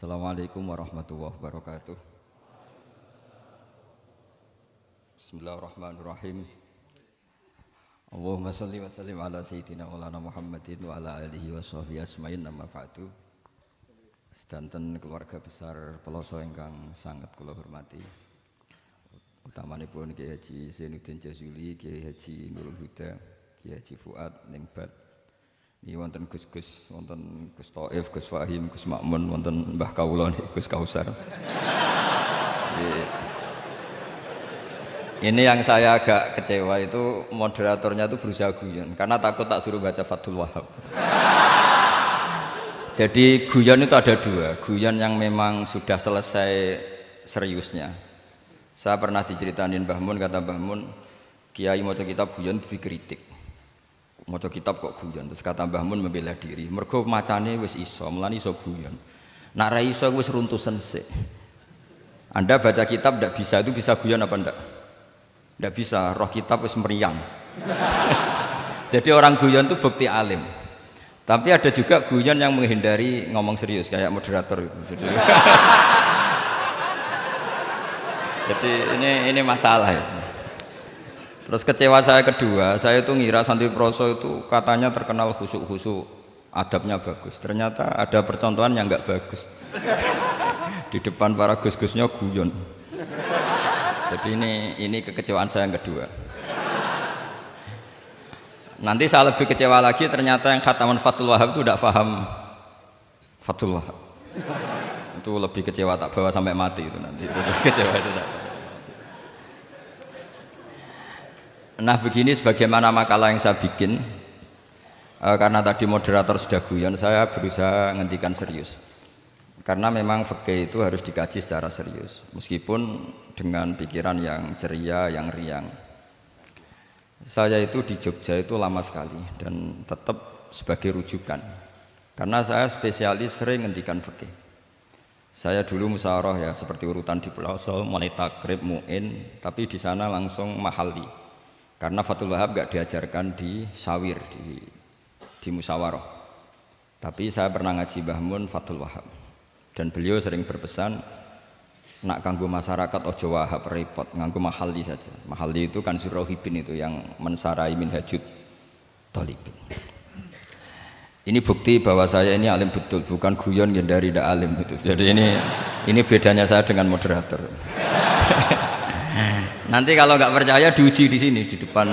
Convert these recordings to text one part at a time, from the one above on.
Assalamualaikum warahmatullahi wabarakatuh. Bismillahirrahmanirrahim. Allahumma salli wa sallim ala sayyidina maulana Muhammadin wa ala alihi wa sahbihi asma'in amma ba'du. Sedanten keluarga besar Peloso ingkang sangat kula hormati. Utamanipun Kiai Haji Zainuddin Jazuli, Kiai Haji Nurul Huda, Kiai Haji Fuad Ningbat. Ini wonten Gus-Gus, wonten Gus Taif, Gus Fahim, Gus Makmun, wonten Mbah Kawula Gus Kausar. Ini yang saya agak kecewa itu moderatornya itu berusaha guyon karena takut tak suruh baca Fathul Wahab. Jadi guyon itu ada dua, guyon yang memang sudah selesai seriusnya. Saya pernah diceritain Mbah Mun, kata Mbah Mun, Kiai maca kitab guyon dikritik. Maca kitab kok guyon, terus kata Mbah Mun membela diri. Mergo macane wis iso, mulane iso guyon. Nak ra iso wis runtusen sik. Anda baca kitab ndak bisa, itu bisa guyon apa ndak? Ndak bisa, roh kitab wis meriang. Jadi orang guyon itu bukti alim. Tapi ada juga guyon yang menghindari ngomong serius kayak moderator itu. Jadi ini masalah ya. Terus kecewa saya kedua, saya itu ngira Santri Proso itu katanya terkenal khusuk-khusuk, adabnya bagus. Ternyata ada percontohan yang enggak bagus. Di depan para gus-gusnya guyon. Jadi ini kekecewaan saya yang kedua. Nanti saya lebih kecewa lagi, ternyata yang khataman Fathul Wahab itu tidak paham Fathul Wahab. Itu lebih kecewa, tak bawa sampai mati itu nanti. Itu kecewa itu tak. Nah begini sebagaimana makalah yang saya bikin, karena tadi moderator sudah guyon, saya berusaha ngendikan serius. Karena memang fikih itu harus dikaji secara serius, meskipun dengan pikiran yang ceria, yang riang. Saya itu di Jogja itu lama sekali dan tetap sebagai rujukan. Karena saya spesialis sering ngendikan fikih. Saya dulu musyawarah ya seperti urutan di Peloso, mulai takrib, mu'in, tapi di sana langsung mahalli. Karena Fathul Wahab gak diajarkan di sawir, di musyawarah. Tapi saya pernah ngaji Mbah Mun Fathul Wahab. Dan beliau sering berpesan, nak kanggo masyarakat ojo wahab repot, nganggo mahalli saja. Mahalli itu kan Rohibin itu yang mensarai minhajud talibin. Ini bukti bahwa saya ini alim betul, bukan guyon yang dari tidak alim itu. Jadi ini bedanya saya dengan moderator. Nanti kalau nggak percaya diuji di sini di depan.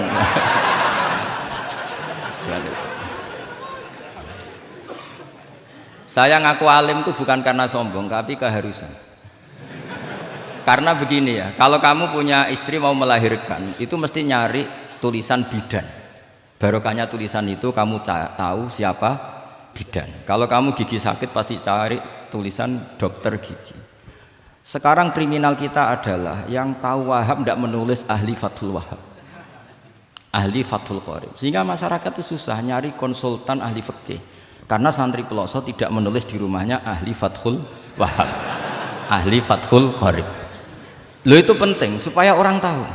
Saya ngaku alim itu bukan karena sombong, tapi keharusan. Karena begini ya, kalau kamu punya istri mau melahirkan, itu mesti nyari tulisan bidan. Barokahnya tulisan itu kamu tahu siapa bidan. Kalau kamu gigi sakit pasti cari tulisan dokter gigi. Sekarang kriminal kita adalah yang tahu Wahab tidak menulis ahli Fathul Wahab, ahli Fathul Qorib, sehingga masyarakat itu susah nyari konsultan ahli fikih karena santri Peloso tidak menulis di rumahnya ahli Fathul Wahab, ahli Fathul Qorib. Lo itu penting supaya orang tahu.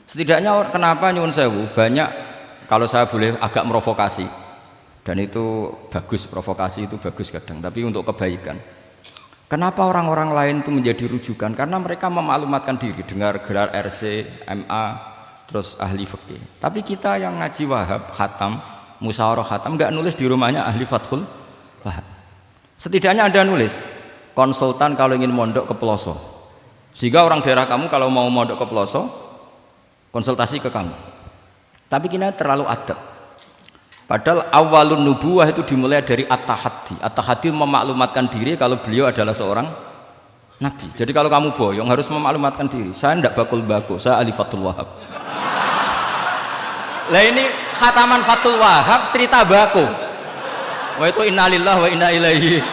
Setidaknya kenapa nyuwun sewu banyak, kalau saya boleh agak merovokasi, dan itu bagus, provokasi itu bagus kadang, tapi untuk kebaikan. Kenapa orang-orang lain itu menjadi rujukan? Karena mereka memaklumatkan diri, dengar gelar RC, MA, terus ahli fikih. Tapi kita yang ngaji Wahab, khatam, musyawarah khatam, nggak nulis di rumahnya ahli Fathul Wahab. Setidaknya Anda nulis, konsultan kalau ingin mondok ke Peloso. Sehingga orang daerah kamu kalau mau mondok ke Peloso, konsultasi ke kamu. Tapi kita terlalu adab. Padahal awalun nubuwah itu dimulai dari at-tahaddi. At-tahaddi memaklumatkan diri kalau beliau adalah seorang nabi. Jadi kalau kamu boyong harus memaklumatkan diri. Saya tidak bakul-bakul, saya ahli Fathul Wahab. Lah ini khataman Fathul Wahab cerita baku. Wah itu innalillah wa inna ilaihi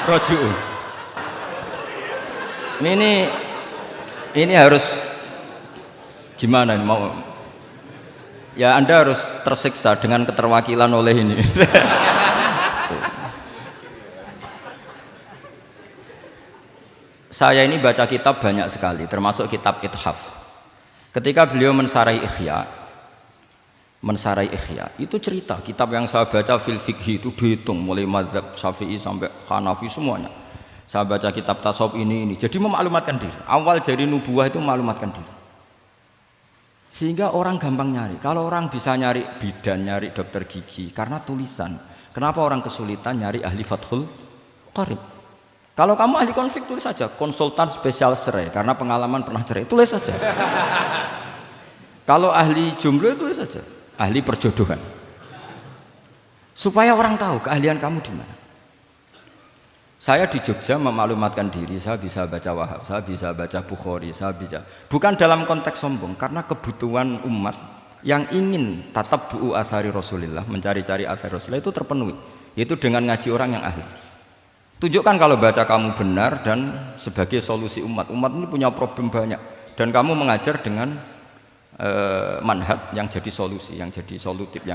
raji'un. Ini harus gimana mau? Ya Anda harus tersiksa dengan keterwakilan oleh ini. Saya ini baca kitab banyak sekali, termasuk kitab Ithaf. Ketika beliau mensarai Ihya, itu cerita kitab yang saya baca fil fikhi itu dihitung mulai mazhab Syafi'i sampai Hanafi semuanya. Saya baca kitab tasawuf ini. Jadi memaklumatkan diri. Awal dari nubuah itu memaklumatkan diri. Sehingga orang gampang nyari. Kalau orang bisa nyari bidan, nyari dokter gigi karena tulisan. Kenapa orang kesulitan nyari ahli Fathul Qarib? Kalau kamu ahli konflik tulis saja, konsultan spesial cerai karena pengalaman pernah cerai, tulis saja. Kalau ahli jomblo tulis saja, ahli perjodohan. Supaya orang tahu keahlian kamu di mana. Saya di Jogja memaklumatkan diri, saya bisa baca Wahab, saya bisa baca Bukhari, saya bisa. Bukan dalam konteks sombong, karena kebutuhan umat yang ingin tatap bu'u asari Rasulullah, mencari-cari asari Rasulullah itu terpenuhi. Itu dengan ngaji orang yang ahli. Tunjukkan kalau baca kamu benar dan sebagai solusi umat. Umat ini punya problem banyak dan kamu mengajar dengan manhaj yang jadi solusi, yang jadi solutif,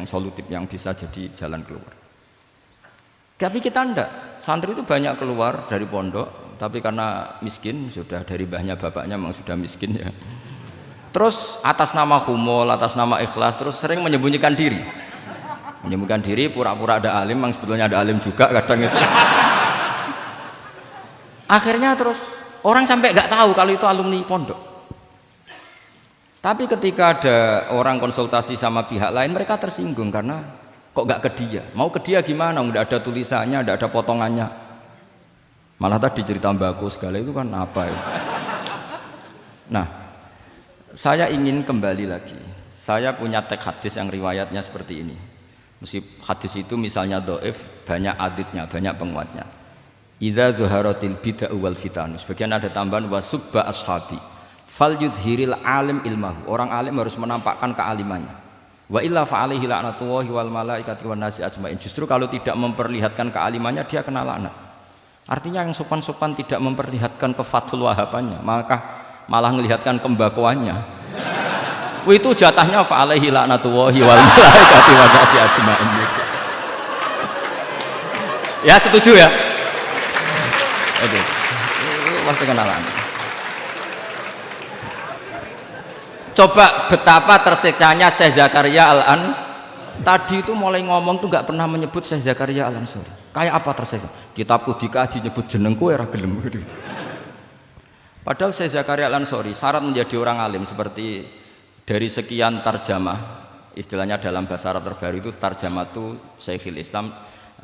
yang bisa jadi jalan keluar. Tapi kita enggak. Santri itu banyak keluar dari pondok, tapi karena miskin, sudah dari mbahnya bapaknya memang sudah miskin ya. Terus atas nama humul, atas nama ikhlas, terus sering menyembunyikan diri. Menyembunyikan diri, pura-pura ada alim, memang sebetulnya ada alim juga kadang itu. Akhirnya terus orang sampai nggak tahu kalau itu alumni pondok. Tapi ketika ada orang konsultasi sama pihak lain, mereka tersinggung karena kok nggak ke dia. Mau ke dia gimana? Nggak ada tulisannya, nggak ada potongannya. Malah tadi cerita mbakku segala itu kan apa ya? Nah, saya ingin kembali lagi. Saya punya teks hadis yang riwayatnya seperti ini. Meskipun hadis itu misalnya dhaif, banyak aditnya, banyak penguatnya. Idza zuharatil bid'ah wal fitan. Sebagian ada tambahan wasubba ashabi. Fal yudhiril alim ilmahu. Orang alim harus menampakkan kealimannya. Wa illa fa alaihi la'natullahi wal malaikati wan nasi ajmain. Justru kalau tidak memperlihatkan kealimannya dia kena laknat. Artinya yang sopan-sopan tidak memperlihatkan kefathul wahabannya, maka malah melihatkan kembakuannya. Itu jatahnya fa alaihi la'natullahi wal malaikati wan nasi ajmain. Ya setuju ya? Oke, waktu kenalan. Coba betapa tersiksanya Syekh Zakaria Al-An. Tadi itu mulai ngomong tuh nggak pernah menyebut Syekh Zakaria Al-Ansori. Kayak apa tersiksa? Kitabku dikaji nyebut jenengku era gelem. Padahal Syekh Zakaria Al-Ansori syarat menjadi orang alim seperti dari sekian tarjamah, istilahnya dalam bahasa Arab terbaru itu tarjamah itu Syekhul Islam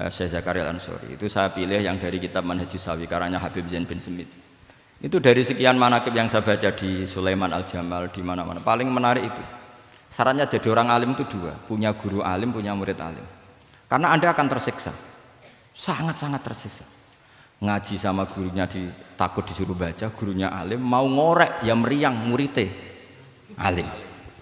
Syekh Zakaria Al-Ansori. Itu saya pilih yang dari kitab Manhajus Sawi karannya Habib Zain bin Smith. Itu dari sekian manaqib yang saya baca di Sulaiman Al-Jamal di mana-mana. Paling menarik itu. Syaratnya jadi orang alim itu dua, punya guru alim, punya murid alim. Karena Anda akan tersiksa. Sangat-sangat tersiksa. Ngaji sama gurunya takut disuruh baca, gurunya alim, mau ngorek ya meriang muridnya alim.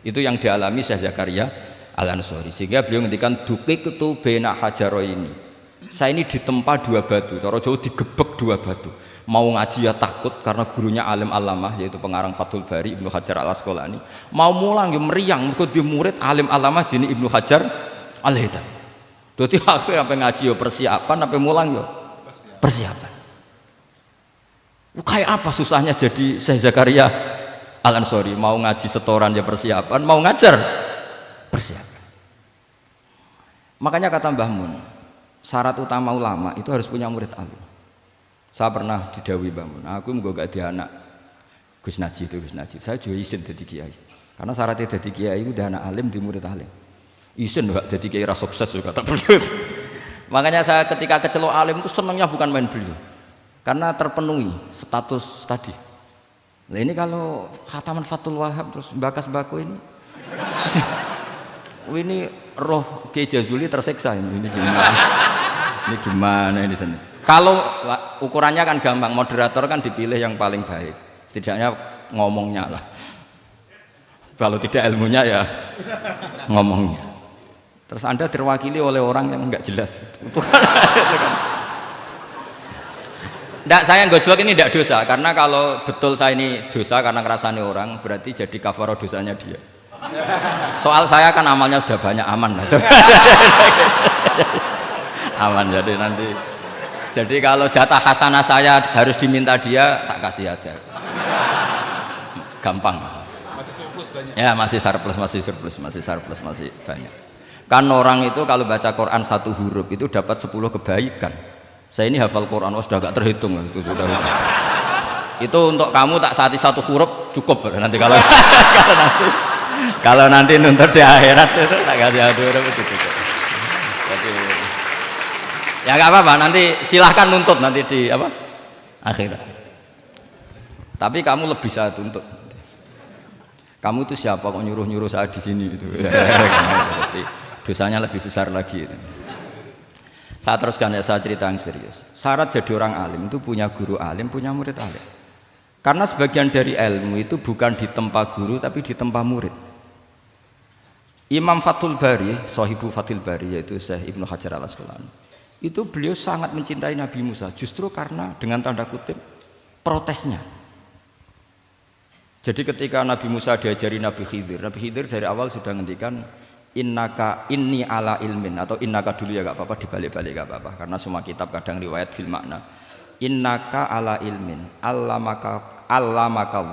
Itu yang dialami Syekh Zakaria Al-Ansori. Sehingga beliau ngendikan duqiqtu baina hajaroini. Saya ini ditempa dua batu, cara Jawa digebek dua batu. Mau ngaji ya takut karena gurunya alim alamah yaitu pengarang Fathul Bari Ibnu Hajar Al-Asqalani. Mau mulang ya meriang mergo dia murid alim alamah jenis Ibnu Hajar Al-Haythami. Dadi sampai ngaji ya persiapan, sampai mulang ya persiapan. Kayak apa susahnya jadi Syekh Zakaria Al-Ansori, mau ngaji setoran ya persiapan, mau ngajar persiapan. Makanya kata Mbah Mun, syarat utama ulama itu harus punya murid alim. Saya pernah didhawuhi Mbah Mun, aku mau gak ada anak Gus Najih itu Gus Najih, saya juga izin jadi kiai. Karena syaratnya jadi kiai itu udah anak alim di murid alim. Izin gak jadi kiai rasa sukses juga kata beliau. Makanya saya ketika kecelok alim itu senangnya bukan main beliau, karena terpenuhi status tadi. Nah ini kalau khataman Fathul Wahab terus bakas baku ini roh Kiai Jazuli tersiksa ini gimana? Ini gimana ini sini? Kalau ukurannya kan gampang, moderator kan dipilih yang paling baik, setidaknya ngomongnya lah. Kalau tidak ilmunya ya ngomongnya. Terus Anda terwakili oleh orang yang enggak jelas. Nggak, saya gojlok ini tidak dosa, karena kalau betul saya ini dosa karena ngerasani orang, berarti jadi kafarah dosanya dia. Soal saya kan amalnya sudah banyak, aman lah. Aman, jadi nanti. Jadi kalau jatah hasanah saya harus diminta dia, tak kasih aja. Gampang. Masih surplus banyak. Ya masih surplus, masih banyak. Kan orang itu kalau baca Quran satu huruf itu dapat 10 kebaikan. Saya ini hafal Quran, sudah agak terhitung itu sudah. Itu untuk kamu tak saati satu huruf cukup nanti kalau kalau nanti nuntut di akhirat itu tak kasih satu huruf itu cukup. Jadi, ya nggak apa-apa, nanti silahkan nuntut nanti di apa akhirat. Tapi kamu lebih saya tuntut. Kamu itu siapa kok nyuruh saya di sini itu? Tapi dosanya lebih besar lagi. Itu. Saya teruskan ya, saya cerita yang serius. Syarat jadi orang alim itu punya guru alim, punya murid alim. Karena sebagian dari ilmu itu bukan ditempa guru tapi ditempa murid. Imam Fathul Bari, Sohibu Fathul Bari yaitu Syekh Ibnu Hajar Al-Asqalani, itu beliau sangat mencintai Nabi Musa justru karena dengan tanda kutip protesnya. Jadi ketika Nabi Musa diajari Nabi Khidir dari awal sudah ngendikan innaka inni ala ilmin, atau innaka dulu ya gak apa-apa, dibalik-balik gak apa-apa karena semua kitab kadang riwayat bil makna. Innaka ala ilmin allamaka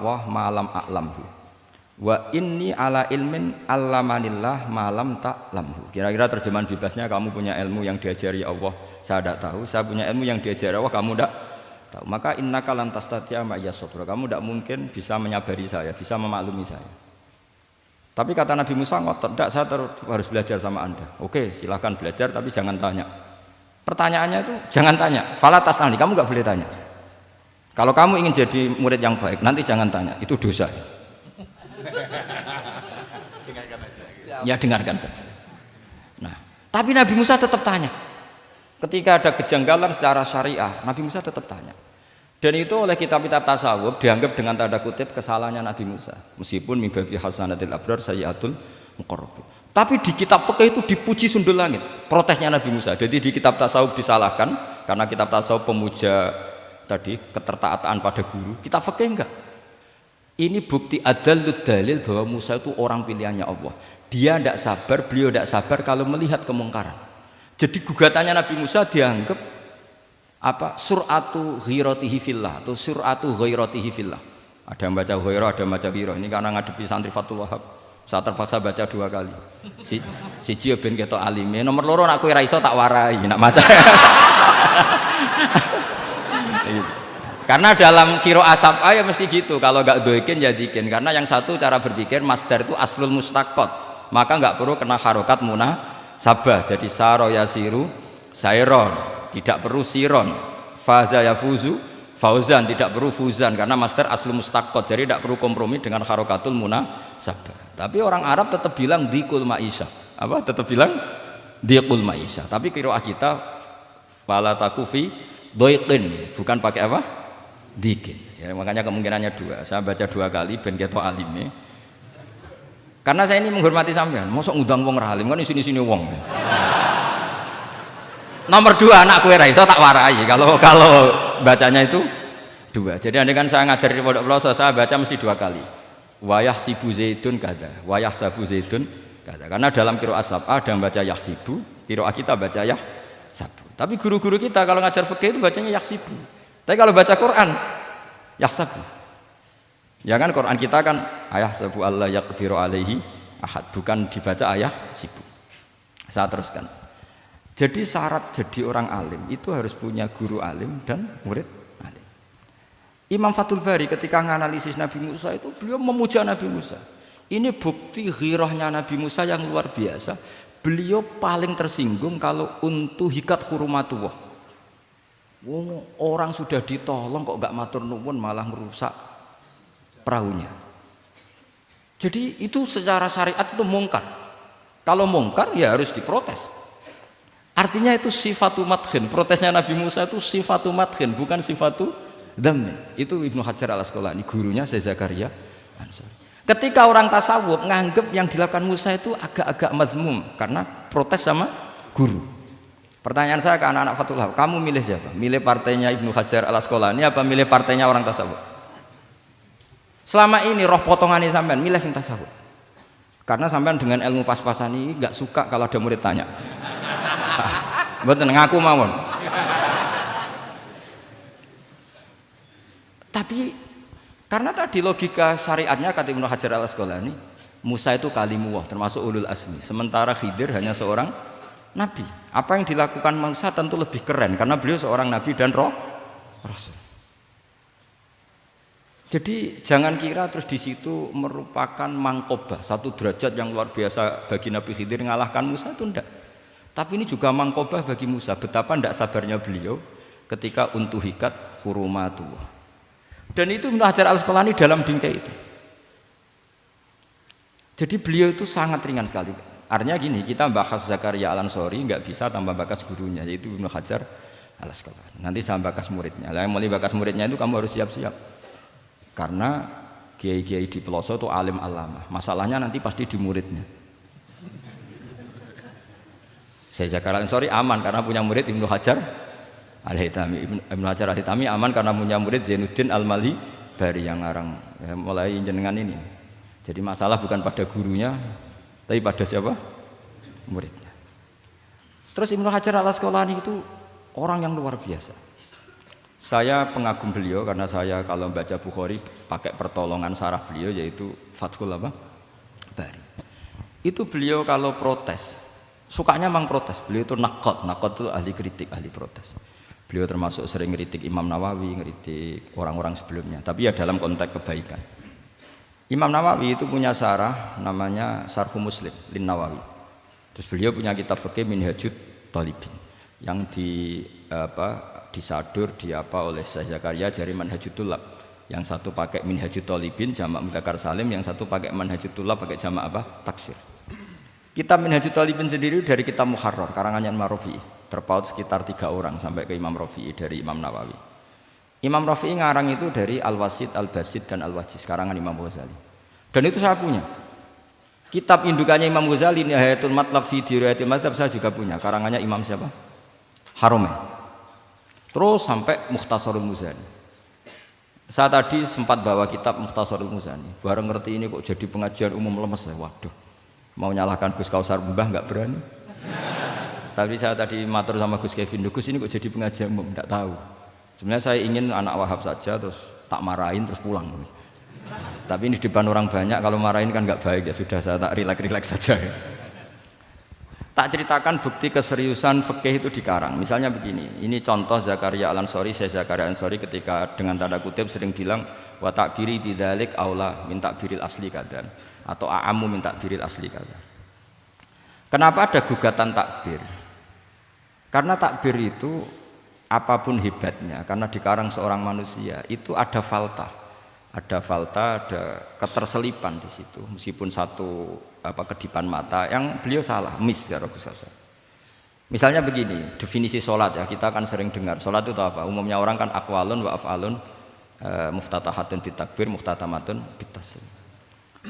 wah malam a'lamhu wa inni ala ilmin allamanillah malam ta'lamhu. Kira-kira terjemahan bebasnya, kamu punya ilmu yang diajari Allah saya tidak tahu, saya punya ilmu yang diajari Allah kamu tidak tahu, maka innaka lan tastati'a ma'iya sabra, kamu tidak mungkin bisa menyabari saya, bisa memaklumi saya. Tapi kata Nabi Musa ngotot, tidak, saya harus belajar sama anda. Oke, silahkan belajar tapi jangan tanya. Pertanyaannya itu jangan tanya, fala tas'alni, kamu nggak boleh tanya. Kalau kamu ingin jadi murid yang baik nanti jangan tanya, itu dosa. Ya dengarkan saja. Nah, tapi Nabi Musa tetap tanya. Ketika ada kejanggalan secara syariah, Nabi Musa tetap tanya. Dan itu oleh kitab-kitab tasawuf dianggap dengan tanda kutip kesalahannya Nabi Musa. Meskipun min babi hasanatil abrar sayyiatul muqarrabin. Tapi di kitab fikih itu dipuji sundul langit. Protesnya Nabi Musa. Jadi di kitab tasawuf disalahkan karena kitab tasawuf pemuja tadi ketertaatan pada guru. Kitab fikih enggak. Ini bukti adallud dalil bahwa Musa itu orang pilihannya Allah. Dia tidak sabar, beliau tidak sabar kalau melihat kemungkaran. Jadi gugatannya Nabi Musa dianggap apa? Sur'atu ghiratihi fillah atau sur'atu ghairatihi fillah. Ada yang baca ghairah, ada yang baca ghirah. Ini karena ngadepi santri Fathul Wahab. Saya terpaksa baca 2 kali. Siji ben ketok alime, nomor loro nak kowe ra iso tak warai, nak maca. Karena dalam kiro asap ya mesti gitu, kalau nggak doikin jadikin. Karena yang satu cara berpikir masdar itu aslul mustaqot, maka nggak perlu kena harokat munasabah. Jadi saro yasiru sairon, tidak perlu siron. Faza yafuzu fauzan, tidak perlu fuzan karena masdar aslul mustaqot. Jadi tidak perlu kompromi dengan harokatul munasabah. Tapi orang Arab tetap bilang dikul maisha. Apa? Tetap bilang dikul maisha. Tapi kiroah kita fala takufi doikin, bukan pakai apa? Dikin. Ya, makanya kemungkinannya 2. Saya baca 2 kali ben ketok alime. Karena saya ini menghormati sampean. Mosok ngundang wong ra alim kan isini-isini wong. Nomor 2 anak kowe ra iso tak warai. Kalau bacanya itu 2. Jadi andai kan saya ngajar di Pondok Pelosok, saya baca mesti 2 kali. Wayah sibu zaidun kada, wayah sabu zaidun kada. Karena dalam qiraat sab'ah ada yang baca yahsibu, qiraat kita baca yahsabu. Tapi guru-guru kita kalau ngajar fikih itu bacanya yahsibu. Tapi kalau baca Quran yahsabu. Ya kan Quran kita kan ayah sabu Allah yaqdiru alaihi ahad, bukan dibaca ayah sibu. Saya teruskan. Jadi syarat jadi orang alim itu harus punya guru alim dan murid alim. Imam Fathul Bari ketika menganalisis Nabi Musa itu beliau memuja Nabi Musa. Ini bukti ghirahnya Nabi Musa yang luar biasa. Beliau paling tersinggung kalau untuhikat hurumatullah. Orang sudah ditolong kok gak matur nuwun malah merusak perahunya. Jadi itu secara syariat itu mungkar. Kalau mungkar ya harus diprotes. Artinya itu sifatu madhin. Protesnya Nabi Musa itu sifatu madhin, bukan sifatu dhammin. Itu Ibnu Hajar Al-Asqalani, gurunya Syekh Zakaria Ansari. Ketika orang tasawuf nganggep yang dilakukan Musa itu agak-agak mazmum karena protes sama guru. Pertanyaan saya ke anak-anak Fathul Wahab, kamu milih siapa? Milih partainya Ibnu Hajar Al-Asqalani apa milih partainya orang tasawuf? Selama ini roh potongan ini sampean milih sing tasawuf. Karena sampean dengan ilmu pas-pasan ini gak suka kalau ada murid tanya. Mboten ngaku mawon. Tapi karena tadi logika syariatnya kata Ibnu Hajar Al-Asqalani, Musa itu kalimullah termasuk ulul azmi, sementara Khidir hanya seorang nabi. Apa yang dilakukan Musa tentu lebih keren karena beliau seorang nabi dan rasul. Jadi jangan kira terus di situ merupakan mangkobah, satu derajat yang luar biasa bagi Nabi Khidir mengalahkan Musa, itu enggak. Tapi ini juga mangkobah bagi Musa, betapa enggak sabarnya beliau ketika untuhikat furumatu. Dan itu Ibnu Hajar Al-Asqalani dalam bingkai itu. Jadi beliau itu sangat ringan sekali. Artinya gini, kita bahas Zakaria Al-Ansori enggak bisa tambah bakas gurunya, yaitu Ibnu Hajar Al-Asqalani. Nanti sama bakas muridnya. Lah yang mulai bakas muridnya itu kamu harus siap-siap. Karena kiai-kiai di pelosok itu alim alama. Masalahnya nanti pasti di muridnya. Saya Zakaria Al-Ansori aman karena punya murid Ibnu Hajar Al-Haytami. Ibnu Hajar Al-Haytami aman karena punya murid Zainuddin Al-Malibari yang ngarang ya, mulai jenengan ini. Jadi masalah bukan pada gurunya, tapi pada siapa? Muridnya. Terus Ibnu Hajar Al-Asqalani itu orang yang luar biasa. Saya pengagum beliau karena saya kalau baca Bukhari pakai pertolongan sarah beliau yaitu Fathul Bari. Itu beliau kalau protes, sukanya memang protes. Beliau itu nakot itu ahli kritik, ahli protes. Beliau termasuk sering kritik Imam Nawawi, kritik orang-orang sebelumnya. Tapi ya dalam konteks kebaikan. Imam Nawawi itu punya sarah namanya Sarhu Muslim Lin Nawawi. Terus beliau punya kitab fikih Minhajut Thalibin yang disadur oleh Syekh Zakaria dari Manhajut Thulab. Yang satu pakai Minhajut Thalibin jamak mudzakkar salim, yang satu pakai Manhajut Thulab pakai jamak taksir. Kitab Minhajut Thalibin sendiri dari kitab Muharrar karangan Imam Rafi'i, terpaut sekitar 3 orang sampai ke Imam Rafi'i dari Imam Nawawi. Imam Rafi'i ngarang itu dari Al-Wasid, Al-Basid dan Al-Wajiz karangan Imam Ghazali. Dan itu saya punya. Kitab indukannya Imam Ghazali Nihayatul Matlab fi Dirayatil Mazhab saya juga punya karangannya Imam siapa? Haromen. Terus sampai Mukhtasarul Muzani. Saya tadi sempat bawa kitab Mukhtasarul Muzani. Bareng ngerti ini kok jadi pengajian umum lemes ya. Waduh, mau nyalahkan Gus Kausar Mbah nggak berani. Tapi saya tadi matur sama Gus Kevin, Gus ini kok jadi pengajian umum, nggak tahu. Sebenarnya saya ingin anak Wahab saja terus tak marahin terus pulang. Tapi ini di depan orang banyak, kalau marahin kan nggak baik ya sudah saya tak rileks saja. Ya. Tak ceritakan bukti keseriusan fikih itu dikarang. Misalnya begini, ini contoh Zakaria Al-Ansori, Syekh Zakaria Al-Ansori ketika dengan tanda kutip sering bilang wa ta'biri bidzalik aula min ta'biril asli kadan atau a'ammu min ta'biril asli kadan. Kenapa ada gugatan takbir? Karena takbir itu apapun hebatnya, karena dikarang seorang manusia itu ada falta, ada keterselipan di situ. Meskipun satu kedipan mata yang beliau salah, ya Ragus. Misalnya begini, definisi sholat ya kita kan sering dengar sholat itu apa? Umumnya orang kan aqwalun wa af'alun, muftatahatun bitakbir, muftatamatun bitaslim.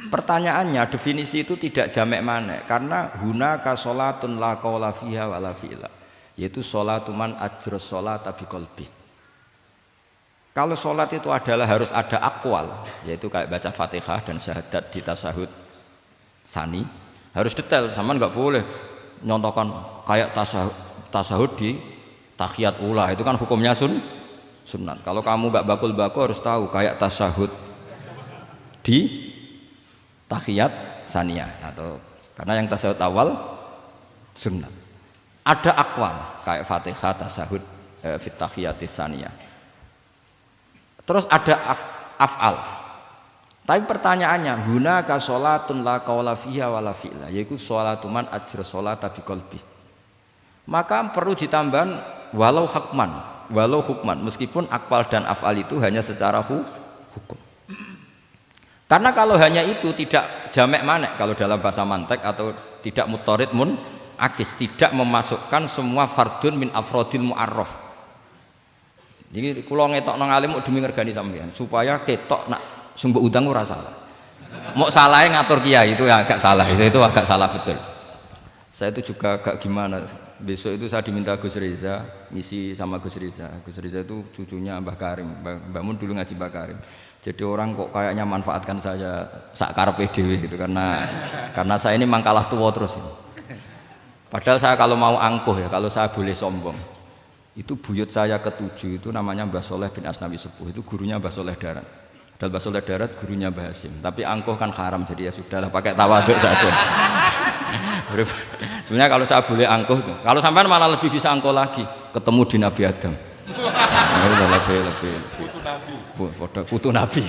Pertanyaannya definisi itu tidak jamek mana? Karena hunaka sholatun la qawla fiha wa la fi'la, yaitu sholatuman ajrus sholata biqalbi. Kalau sholat itu adalah harus ada akwal, yaitu kayak baca Fatihah dan syahadat di tasyahud sani, harus detail, sama nggak boleh nyontohkan kayak tasahud di tahiyat ula, itu kan hukumnya sunat. Kalau kamu nggak bakul-bakul harus tahu kayak tasahud di tahiyat saniyah, atau karena yang tasahud awal sunat. Ada akwal kayak Fatihah tasahud fit tahiyatis saniyah. Terus ada af'al. Tapi pertanyaannya, hunaka sholatun la qawla fiha wa la fi'la, yaitu sholatuman ajra sholata biqalbi. Maka perlu ditambahkan walau hukman, meskipun akwal dan af'al itu hanya secara hukum. Karena kalau hanya itu tidak jamek manek kalau dalam bahasa mantek, atau tidak mutarid akis, tidak memasukkan semua fardun min afrodil mu'arraf. Jadi kula ngetok nang alim demi ngergani sampean supaya ketok nak sumber utang ora salah. Mau salahnya ngatur kiai itu ya agak salah, itu agak salah betul. Saya itu juga agak gimana. Besok itu saya diminta Gus Reza misi sama Gus Reza. Gus Reza itu cucunya Mbah Karim. Mbah Mun dulu ngaji Mbah Karim. Jadi orang kok kayaknya manfaatkan saya sak karepe dhewe gitu karena saya ini mangkalah tua terus. Padahal saya kalau mau angkuh ya, kalau saya boleh sombong. Itu buyut saya ketujuh itu namanya Mbah Soleh bin Asnawi Sepuh, itu gurunya Mbah Soleh Darat. Dan Mbah Soleh Darat gurunya Mbah Hasim. Tapi angkuh kan haram, jadi ya sudahlah pakai tawaduk saja. Sebenarnya kalau saya boleh angkuh, kalau sampean malah lebih bisa angkuh lagi, ketemu di Nabi Adam. Lebih. Putu Nabi.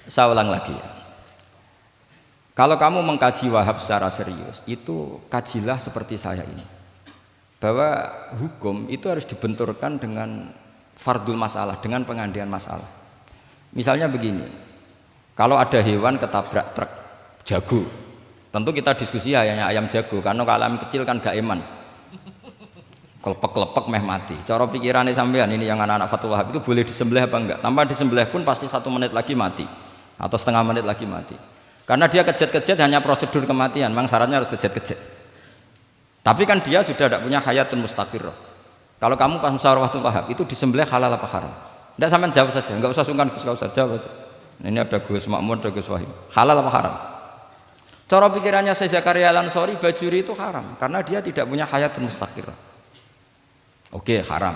Saya ulang lagi. Kalau kamu mengkaji Wahhab secara serius, itu kajilah seperti saya ini. Bahwa hukum itu harus dibenturkan dengan fardul masalah, dengan pengandian masalah. Misalnya begini, kalau ada hewan ketabrak truk jago, tentu kita diskusi hanya ayam jago, karena kalau ayam kecil kan gak eman, kelepek-kelepek meh mati. Cara pikirannya sampean ini yang anak-anak Fathul Wahhab itu boleh disembelih apa enggak? Tanpa disembelih pun pasti 1 menit lagi mati, atau setengah menit lagi mati. Karena dia kejat-kejat hanya prosedur kematian, memang syaratnya harus kejat-kejat. Tapi kan dia sudah tidak punya hayatun mustaqirrah. Kalau kamu pas musyawarah Fathul Wahhab itu disembelih halal apa haram? Tidak, sampean jawab saja, enggak usah sungkan, enggak usah jawab aja. Ini ada Gus Makmur, ada Gus Wahim. Halal apa haram? Cara pikirannya Syekh Zakaria Al-Ansori, bajuri itu haram karena dia tidak punya hayatun mustaqirrah. Oke, haram.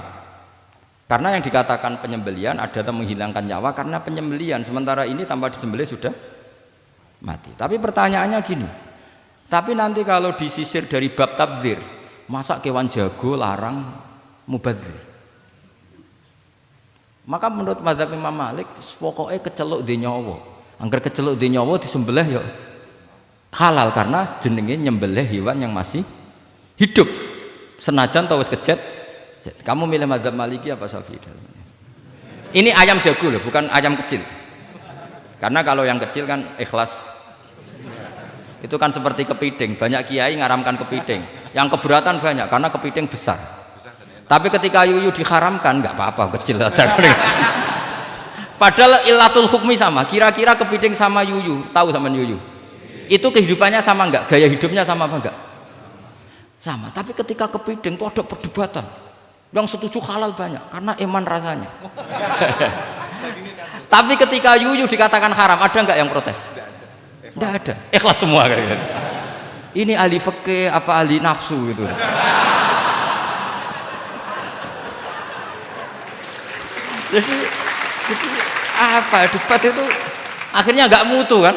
Karena yang dikatakan penyembelian adalah menghilangkan nyawa karena penyembelian, sementara ini tanpa disembelih sudah mati. Tapi pertanyaannya gini, tapi nanti kalau disisir dari bab tabdzir, masa kewan jago larang mubadzir? Maka menurut mazhab Imam Malik, pokoknya keceluk di nyawa. Angger keceluk di nyawa disembelih ya halal karena jenenge nyembelih hewan yang masih hidup. Senajan tau wis kejet. Kamu milih mazhab Maliki apa Syafi'i? Ini ayam jago loh, bukan ayam kecil. Karena kalau yang kecil kan ikhlas. Itu kan seperti kepiting, banyak kiai ngaramkan kepiting. Yang keberatan banyak karena kepiting besar. Tapi ketika yuyu diharamkan, nggak apa-apa, kecil saja. Padahal ilatul hukmi sama. Kira-kira kepiting sama yuyu, tahu sama yuyu? Itu kehidupannya sama nggak? Gaya hidupnya sama apa nggak? Sama. Tapi ketika kepiting itu ada perdebatan. Yang setuju halal banyak, karena iman rasanya. Tapi ketika yuyu dikatakan haram, ada nggak yang protes? Nggak ada. Ikhlas semua kayak gitu. Ini ahli fikih apa ahli nafsu gitu. Jadi apa debat itu akhirnya nggak mutu kan?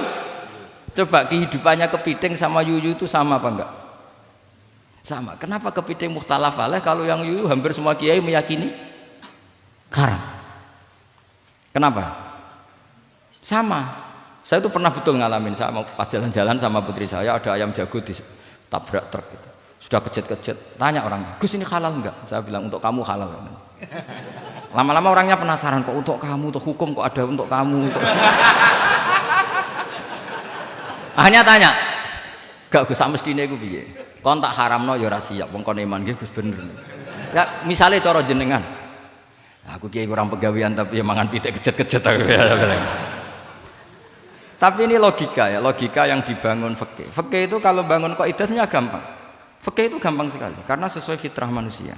Coba kehidupannya kepiting sama yuyu itu sama apa enggak? Sama. Kenapa kepiting mukhtalaf alaih kalau yang yuyu hampir semua kiai meyakini haram? Kenapa? Sama. Saya itu pernah betul ngalamin, saya mau pas jalan-jalan sama putri saya, ada ayam jago ditabrak truk gitu. Sudah kejet-kejet, tanya orangnya, Gus ini halal enggak? Saya bilang untuk kamu halal. Lama-lama orangnya penasaran, kok untuk kamu, untuk hukum kok ada untuk kamu, untuk... Akhirnya tanya, gak Gus mestine iku piye? Kon tak haramno ya ora siap, wong kon iman nggih Gus bener. Ya misale cara jenengan. Aku kiai kurang pegawean tapi ya mangan pitik kejet-kejet aku ya. Tapi ini logika ya, logika yang dibangun fikih. Fikih itu kalau bangun kaidahnya gampang. Fikih itu gampang sekali karena sesuai fitrah manusia.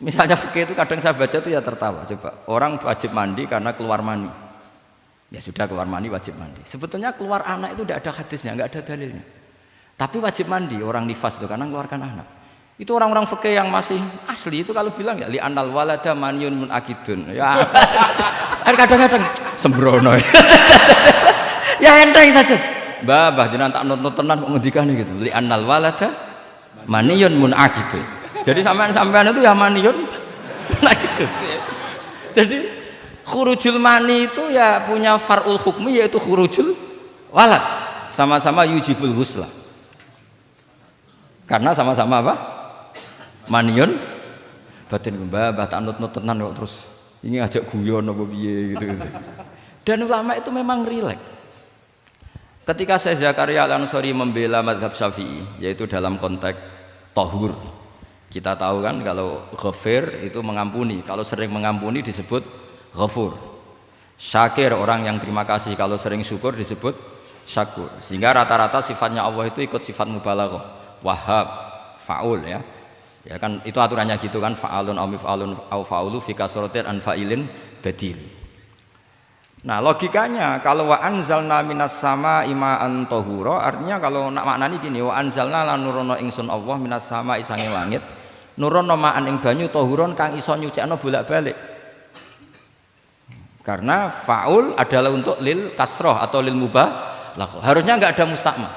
Misalnya fikih itu kadang saya baca itu ya tertawa. Coba orang wajib mandi karena keluar mani. Ya sudah keluar mani wajib mandi. Sebetulnya keluar anak itu tidak ada hadisnya, nggak ada dalilnya. Tapi wajib mandi orang nifas itu karena mengeluarkan anak. Itu orang-orang fikih yang masih asli itu kalau bilang ya li anal walada maniun munakidun. Ya kadang-kadang sembrono. Ya enteng saja. Mbah jenengan tak nonton tenan kok ngendikane gitu. Li anal walada maniyun munakidun. Jadi sampean itu ya maniyun munakidun. Jadi khurujul mani itu ya punya far'ul hukmi yaitu khurujul walad. Sama-sama yujibul ghusla. Karena sama-sama apa? Maniyun batin mbah tak nut-nut tenan kok terus ini ajak guyon apa piye gitu. Dan ulama itu memang rileks. Ketika Syekh Zakaria Al-Ansori membela mazhab Syafi'i yaitu dalam konteks tahur. Kita tahu kan kalau ghafir itu mengampuni, kalau sering mengampuni disebut ghafur. Syakir orang yang terima kasih, kalau sering syukur disebut syakur. Sehingga rata-rata sifatnya Allah itu ikut sifat mubalaghah. Wahhab, faul ya. Ya kan itu aturannya gitu kan, fa'alun aw mif'alun aw fa'ulu fi kasratin an fa'ilin badil. Nah, logikanya kalau wa anzalna minas sama ima'an tahura, artinya kalau nak maknani gini, wa anzalna lan nurono ingsun Allah minas sama isange langit, nurono ma'an ing banyu tahuron kang iso nyucikno bolak-balik. Karena faul adalah untuk lil kasroh atau lil mubah. Harusnya enggak ada mustakmal.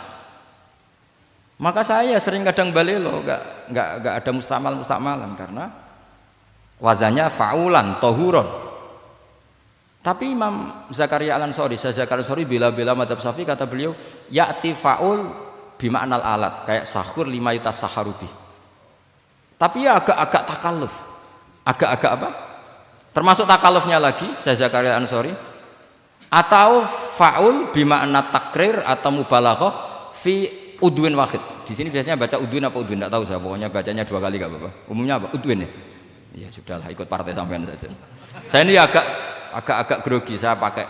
Maka saya sering kadang balelo, enggak ada mustamalan karena wazannya faulan, tohuron. Tapi Imam Zakaria Al-Ansari, Syekh Zakaria Al-Ansari bela-bela madzhab Syafi'i, kata beliau, ya'ti faul bima'nal alat, kayak sahur lima yutas saharubi. Tapi ya agak-agak takalluf. Agak-agak apa? Termasuk takallufnya lagi, Syekh Zakaria Al-Ansari, atau faul bima'na takrir atau mubalaghah fi udwin wahid. Di sini biasanya baca udwin apa udwin, enggak tahu saya, pokoknya bacanya 2 kali enggak apa-apa. Umumnya apa? Udwin ya. Ya sudahlah, ikut partai sampean saja. Saya ini agak grogi, saya pakai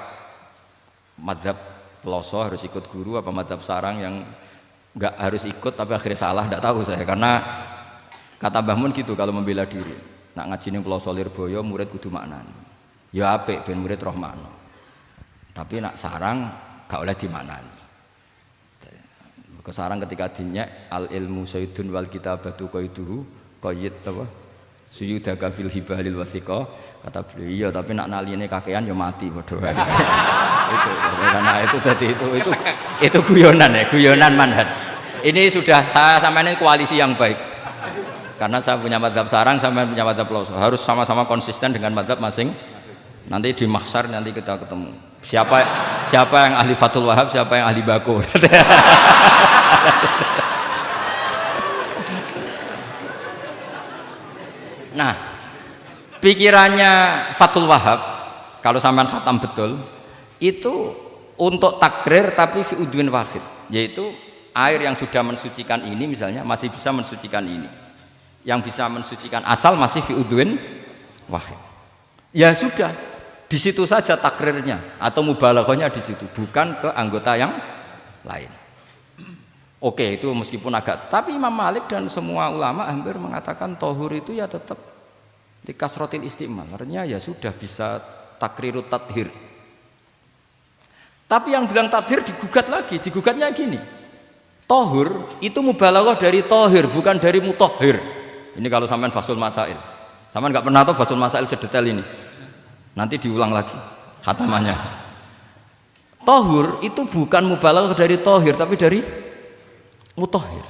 madzhab peloso harus ikut guru apa madzhab sarang yang enggak harus ikut tapi akhirnya salah, enggak tahu saya, karena kata Mbah Mun gitu kalau membela diri. Nak ngaji ning peloso Lirboyo murid kudu maknani. Ya apik ben murid roh makna. Tapi nak sarang gak oleh dimaknani. Kesarang ketika dinyek al ilmu sayyidun wal kitabatu qaiduhu qayyid apa suyudaka fil hibalil wasiqa, kata beliau iya tapi nak naline kakean ya mati padha wae. Itu karena itu jadi itu guyonan ya, guyonan manhaj. Ini sudah saya sampean ini koalisi yang baik. Karena saya punya madzhab sarang, sampean punya madzhab peloso, harus sama-sama konsisten dengan madzhab masing. Nanti di mahsyar nanti kita ketemu. Siapa yang ahli Fathul Wahab, siapa yang ahli Bako. Nah, pikirannya Fathul Wahab kalau sampean khatam betul itu untuk takrir tapi fi udwin wahid, yaitu air yang sudah mensucikan ini misalnya masih bisa mensucikan ini, yang bisa mensucikan asal masih fi udwin wahid. Ya sudah, di situ saja takrirnya atau mubalaghahnya di situ, bukan ke anggota yang lain. Oke, itu meskipun agak, tapi Imam Malik dan semua ulama hampir mengatakan tohur itu ya tetap di kasrotil istimal, artinya ya sudah bisa takrirut tathir. Tapi yang bilang tathir digugat lagi, digugatnya gini, tohur itu mubalaghah dari tohir, bukan dari mutohir. Ini kalau sampean Fathul Masail, sampean nggak pernah tahu Fathul Masail sedetail ini. Nanti diulang lagi khatamannya. Tohur itu bukan mubalaghah dari tohir tapi dari mutohir.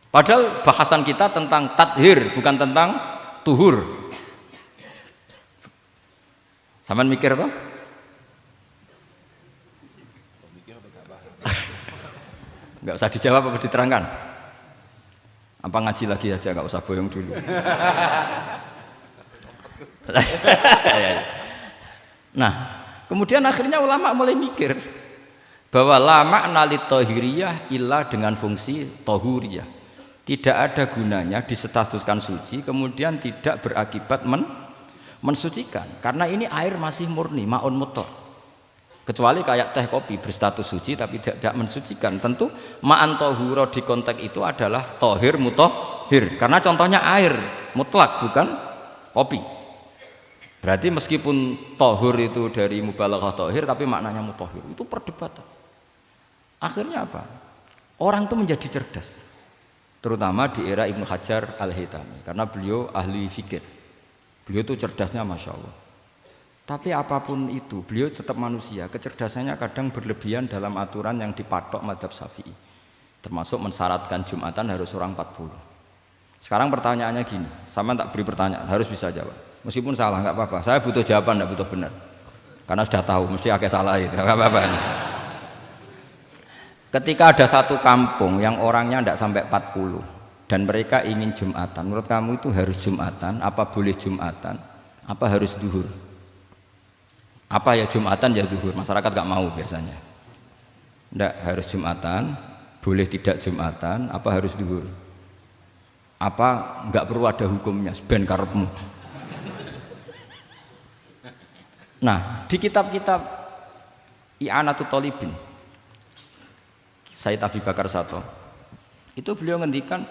Padahal bahasan kita tentang tathir bukan tentang tuhur. Sampean mikir toh? Enggak usah dijawab apa diterangkan? Apa ngaji lagi aja, enggak usah bohong dulu. Nah, kemudian akhirnya ulama mulai mikir bahwa lama nalit tohiriyah ilah dengan fungsi tohuriyah, tidak ada gunanya disetatuskan suci kemudian tidak berakibat mensucikan, karena ini air masih murni ma'un mutlaq, kecuali kayak teh kopi berstatus suci tapi tidak mensucikan. Tentu ma'an tohuro di konteks itu adalah tohir mutohir, karena contohnya air mutlak bukan kopi. Berarti meskipun tohur itu dari mubalaghah tohir tapi maknanya mutohir, itu perdebatan. Akhirnya apa? Orang itu menjadi cerdas, terutama di era Ibnu Hajar Al-Haytami, karena beliau ahli fikir. Beliau itu cerdasnya Masya Allah. Tapi apapun itu, beliau tetap manusia. Kecerdasannya kadang berlebihan dalam aturan yang dipatok madzhab Syafi'i, termasuk mensyaratkan Jumatan harus orang 40. Sekarang pertanyaannya gini, sama tak beri pertanyaan, harus bisa jawab. Meskipun salah nggak apa-apa, saya butuh jawaban, nggak butuh benar, karena sudah tahu mesti agak salah itu, nggak apa-apa. Ketika ada satu kampung yang orangnya tidak sampai 40 dan mereka ingin Jumatan, menurut kamu itu harus Jumatan, apa boleh Jumatan, apa harus duhur? Apa ya Jumatan ya duhur? Masyarakat nggak mau biasanya. Tidak, harus Jumatan, boleh tidak Jumatan, apa harus duhur? Apa nggak perlu ada hukumnya, ben karepmu. Nah, di kitab-kitab I'anatul Thalibin Sayyid Abi Bakar Sato itu beliau ngendikan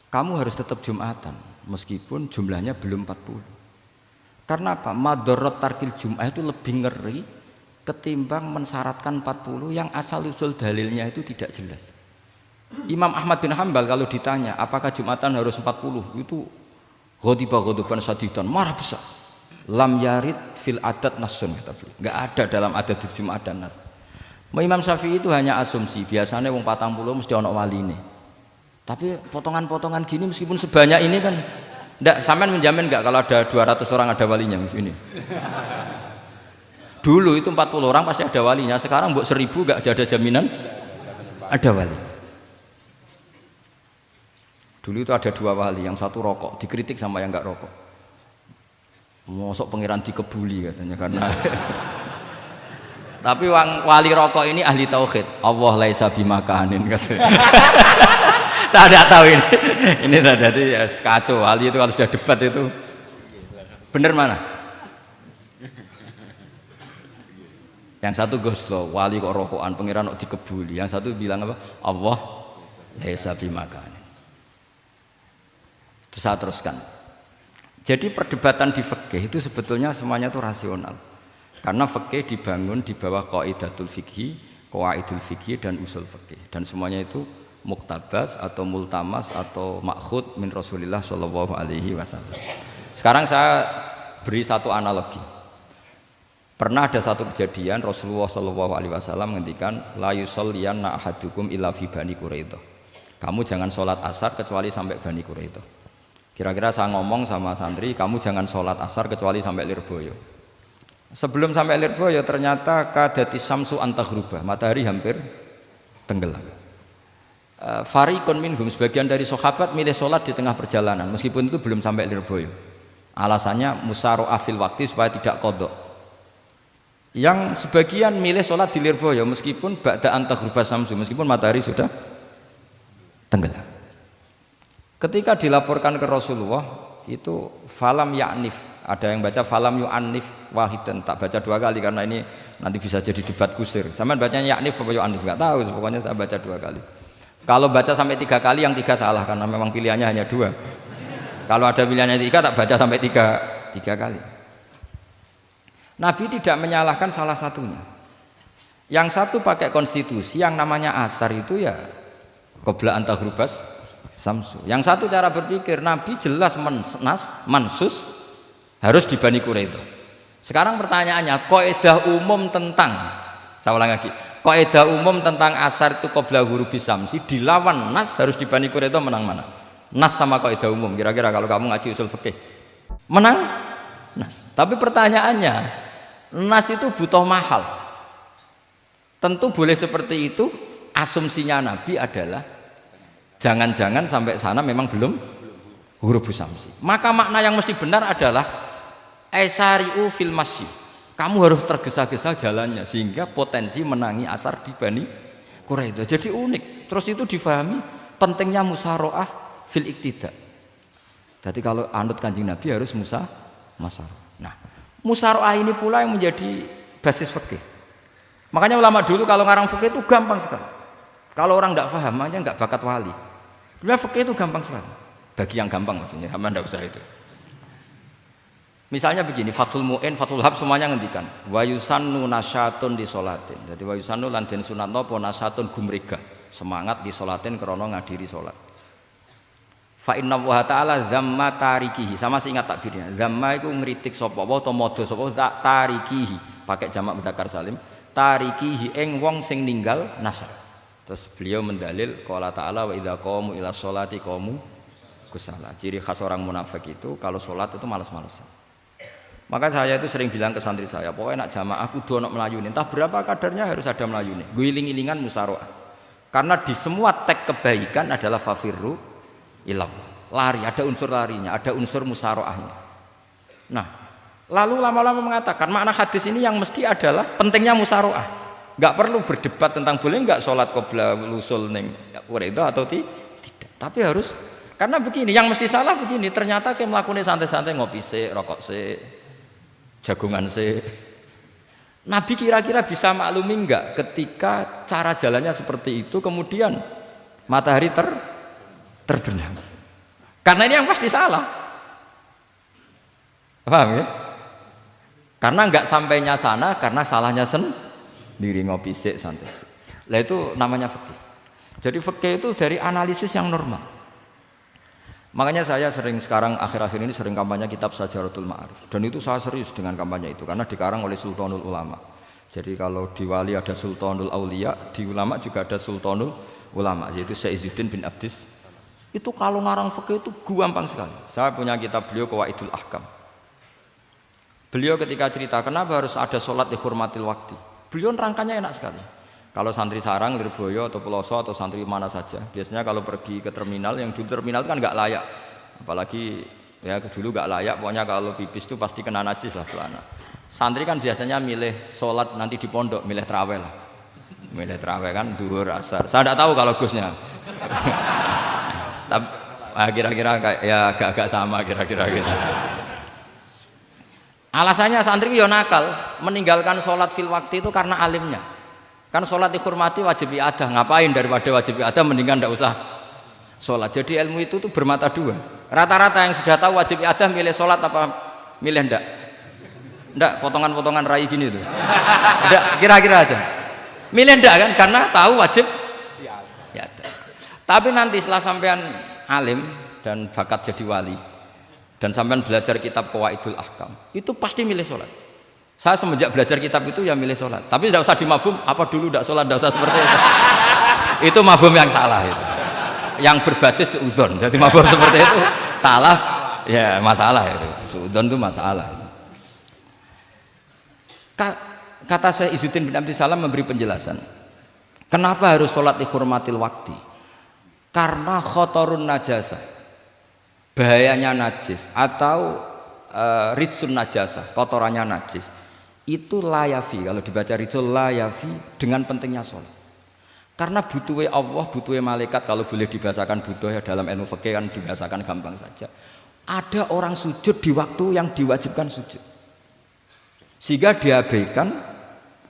kamu harus tetap Jumatan meskipun jumlahnya belum 40. Karena apa? Madharat tarkil Jum'ah itu lebih ngeri ketimbang mensyaratkan 40 yang asal usul dalilnya itu tidak jelas. Imam Ahmad bin Hanbal kalau ditanya apakah Jumatan harus 40, itu ghadiban sadidan, marah besar. Lam yarid fil adat nasun, kata beliau. Enggak ada dalam adat Jumat dan nas. Imam Syafi'i itu hanya asumsi, biasanya wong 40 mesti ana waline. Tapi potongan-potongan gini meskipun sebanyak ini kan enggak, sampean menjamin enggak kalau ada 200 orang ada walinya ini? Dulu itu 40 orang pasti ada walinya, sekarang mbok 1000 enggak ada jaminan ada wali. Dulu itu ada 2 wali, yang satu rokok, dikritik sama yang enggak rokok. Mosok pangeran dikebuli katanya karena tapi wali rokok ini ahli tauhid. Allah laisa bimakanin katanya. Saya tidak tahu ini tadi ya, kacau. Wali itu kalau sudah debat itu bener mana? Yang satu goslo, wali kok rokokan, pangeran kok dikebuli. Yang satu bilang apa? Allah laisa bimakanin. Terus saya teruskan. Jadi perdebatan di fikih itu sebetulnya semuanya itu rasional. Karena fikih dibangun di bawah qaidatul fikhi, qawaidul fikhi dan usul fikih. Dan semuanya itu muktabas atau multamas atau makhud min Rasulillah sallallahu alaihi wasallam. Sekarang saya beri satu analogi. Pernah ada satu kejadian Rasulullah sallallahu alaihi wasallam menghentikan la yusalliyanna ahadukum illa fi Bani Quraidah. Kamu jangan sholat asar kecuali sampai Bani Quraidah. Kira-kira saya ngomong sama santri, kamu jangan sholat asar kecuali sampai Lirboyo. Sebelum sampai Lirboyo ternyata kadati samsu antaghruba, matahari hampir tenggelam. Fariqun minhum, sebagian dari sahabat milih sholat di tengah perjalanan meskipun itu belum sampai Lirboyo. Alasannya musyaroah fil waktu supaya tidak qadha. Yang sebagian milih sholat di Lirboyo meskipun ba'da antaghruba samsu, meskipun matahari sudah tenggelam. Ketika dilaporkan ke Rasulullah itu falam ya'nif, ada yang baca falam yu'annif wahidan, tak baca 2 kali karena ini nanti bisa jadi debat kusir. Sama bacanya ya'nif apa yu'annif enggak tahu, pokoknya saya baca 2 kali. Kalau baca sampai 3 kali yang 3 salah karena memang pilihannya hanya 2. Kalau ada pilihannya 3 tak baca sampai 3 kali. Nabi tidak menyalahkan salah satunya. Yang satu pakai konstitusi yang namanya asar itu ya qabla antaghrubas samsu. Yang satu cara berpikir Nabi jelas mansus harus di Bani Quraidah. Sekarang pertanyaannya, kaidah umum tentang, saya ulang lagi, kaidah umum tentang asar itu qabla ghurubis samsi dilawan nas harus di Bani Quraidah, menang mana? Nas sama kaidah umum. Kira-kira kalau kamu ngaji usul fikih, menang nas. Tapi pertanyaannya, nas itu butuh mahal. Tentu boleh seperti itu. Asumsinya Nabi adalah jangan-jangan sampai sana memang belum ghurubus samsi. Maka makna yang mesti benar adalah aisari'u fil masyi. Kamu harus tergesa-gesa jalannya sehingga potensi menangi asar di Bani Quraidah. Jadi unik. Terus itu difahami pentingnya musyaroah fil iktida. Jadi kalau anut Kanjeng Nabi harus musyaroah. Nah, musyaroah ini pula yang menjadi basis fikih. Makanya ulama dulu kalau ngarang fikih itu gampang sekali. Kalau orang tidak paham, makanya nggak bakat wali. Sebenarnya fikih itu gampang sekali. Bagi yang gampang maksudnya, hamba tidak usah itu. Misalnya begini, Fathul Mu'in, Fathul Hab semuanya ngendikan wa yusannu nasyatun di sholatin. Jadi wa yusannu lan den sunatno apa nasyatun gumrega, semangat di sholatin krana ngadiri sholat. Fa inna wa ta'ala zamma tarikihi, sama sih ingat takbirnya. Zamma itu ngritik sapa wa utawa modho sapa tarikihi, pakai jamak mudzakkar salim. Tarikihi ing wong sing ninggal nasyat. Terus beliau mendalil qala ta'ala wa idza qamu ila sholati qamu kusala. Ciri khas orang munafik itu kalau sholat itu malas-malasan. Maka saya itu sering bilang ke santri saya, pokoknya nak jamaah kudu ono melayuni. Entah berapa kadarnya harus ada melayuni. Guling-gilingan musyaroah. Karena di semua teks kebaikan adalah fafirru ilallah. Lari, ada unsur larinya, ada unsur musyaroahnya. Nah, lalu lama-lama mengatakan makna hadis ini yang mesti adalah pentingnya musyaroah. Enggak perlu berdebat tentang boleh enggak sholat qabla lusul ning Quraidah atau tidak. Tapi harus, karena begini, yang mesti salah begini, ternyata kayak melakukan santai-santai ngopi sik, rokok sik, jagungan sik. Nabi kira-kira bisa maklumi enggak ketika cara jalannya seperti itu kemudian matahari terbenam. Karena ini yang pasti salah. Paham ya? Karena enggak sampainya sana karena salahnya sendiri ngopi sik santai. Lah itu namanya fikih. Jadi fikih itu dari analisis yang normal. Makanya saya sering sekarang akhir-akhir ini sering kampanye kitab Sajaratul Ma'arif. Dan itu saya serius dengan kampanye itu karena dikarang oleh Sultanul Ulama. Jadi kalau di wali ada Sultanul Aulia, di ulama juga ada Sultanul Ulama, yaitu Syekh Izzuddin bin Abdis Itu kalau ngarang fikih itu gampang sekali. Saya punya kitab beliau Qawaidul Ahkam. Beliau ketika cerita kenapa harus ada sholat dihormatil waktu, beliau rangkanya enak sekali. Kalau santri sarang, Lirboyo atau Peloso atau santri mana saja, biasanya kalau pergi ke terminal, yang di terminal itu kan nggak layak, apalagi ya dulu nggak layak, pokoknya kalau pipis itu pasti kena najis lah celana. Santri kan biasanya milih sholat nanti di pondok, milih terawih lah, milih terawih kan duhur asar. Saya tidak tahu kalau Gusnya, tapi kira-kira ya agak-agak sama kira-kira gitu. Alasannya santri yo nakal, meninggalkan sholat fil waktu itu karena alimnya. Kan sholat dihormati wajib iadah, ngapain daripada wajib iadah mendingan tidak usah sholat. Jadi ilmu itu tuh bermata dua. Rata-rata yang sudah tahu wajib iadah milih sholat apa milih ndak? Ndak, potongan-potongan rai gini tuh. Ndak, kira-kira aja. Milih ndak kan karena tahu wajib iadah. Tapi nanti setelah sampean alim dan bakat jadi wali, dan sampean belajar kitab Qawaidul Ahkam, itu pasti milih sholat. Saya semenjak belajar kitab itu ya milih sholat. Tapi tidak usah dimafhum, apa dulu tidak sholat, tidak usah seperti itu. Itu mafhum yang salah itu. Yang berbasis suudzon. Jadi mafhum seperti itu salah, ya masalah itu. Suudzon itu masalah. Kata Syekh Izzuddin bin Abdissalam memberi penjelasan. Kenapa harus sholat dihormatil waktu? Karena khotorun najasah, bahayanya najis atau ritsun najasah, kotorannya najis itu layafi, kalau dibaca ritsul layafi dengan pentingnya sholat. Karena butuhnya Allah, butuhnya malaikat, kalau boleh dibahasakan butuh ya dalam ilmu fikih kan dibahasakan gampang saja. Ada orang sujud di waktu yang diwajibkan sujud, sehingga diabaikan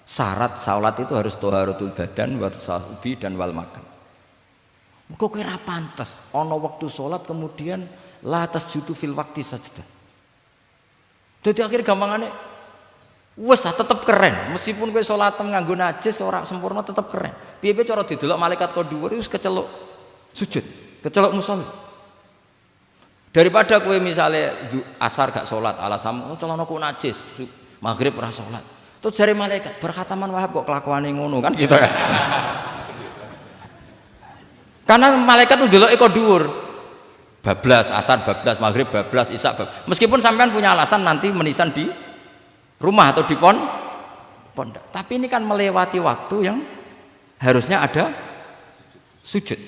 syarat sholat itu harus toharatul badan wa tasawubi dan wal makan. Kok kira pantas ono waktu sholat kemudian la tasjudu fil waqti sajdah. Jadi akhir gampangannya wes tetep keren, meskipun kowe sholatem nganggo najis ora sempurna tetep keren. Piye-piye cara didelok malaikat kok dhuwur wis keceluk sujud, keceluk musholli. Daripada kowe misale asar gak sholat alasanmu celanaku najis, maghrib ora sholat. Terus jare malaikat berkhataman Wahab kok kelakuane ngono kan gitu kan. Karena malaikat tuh delok kok dhuwur. Bablas asar, bablas maghrib, bablas isya, meskipun sampean punya alasan nanti menisan di rumah atau di pondok, tapi ini kan melewati waktu yang harusnya ada sujud.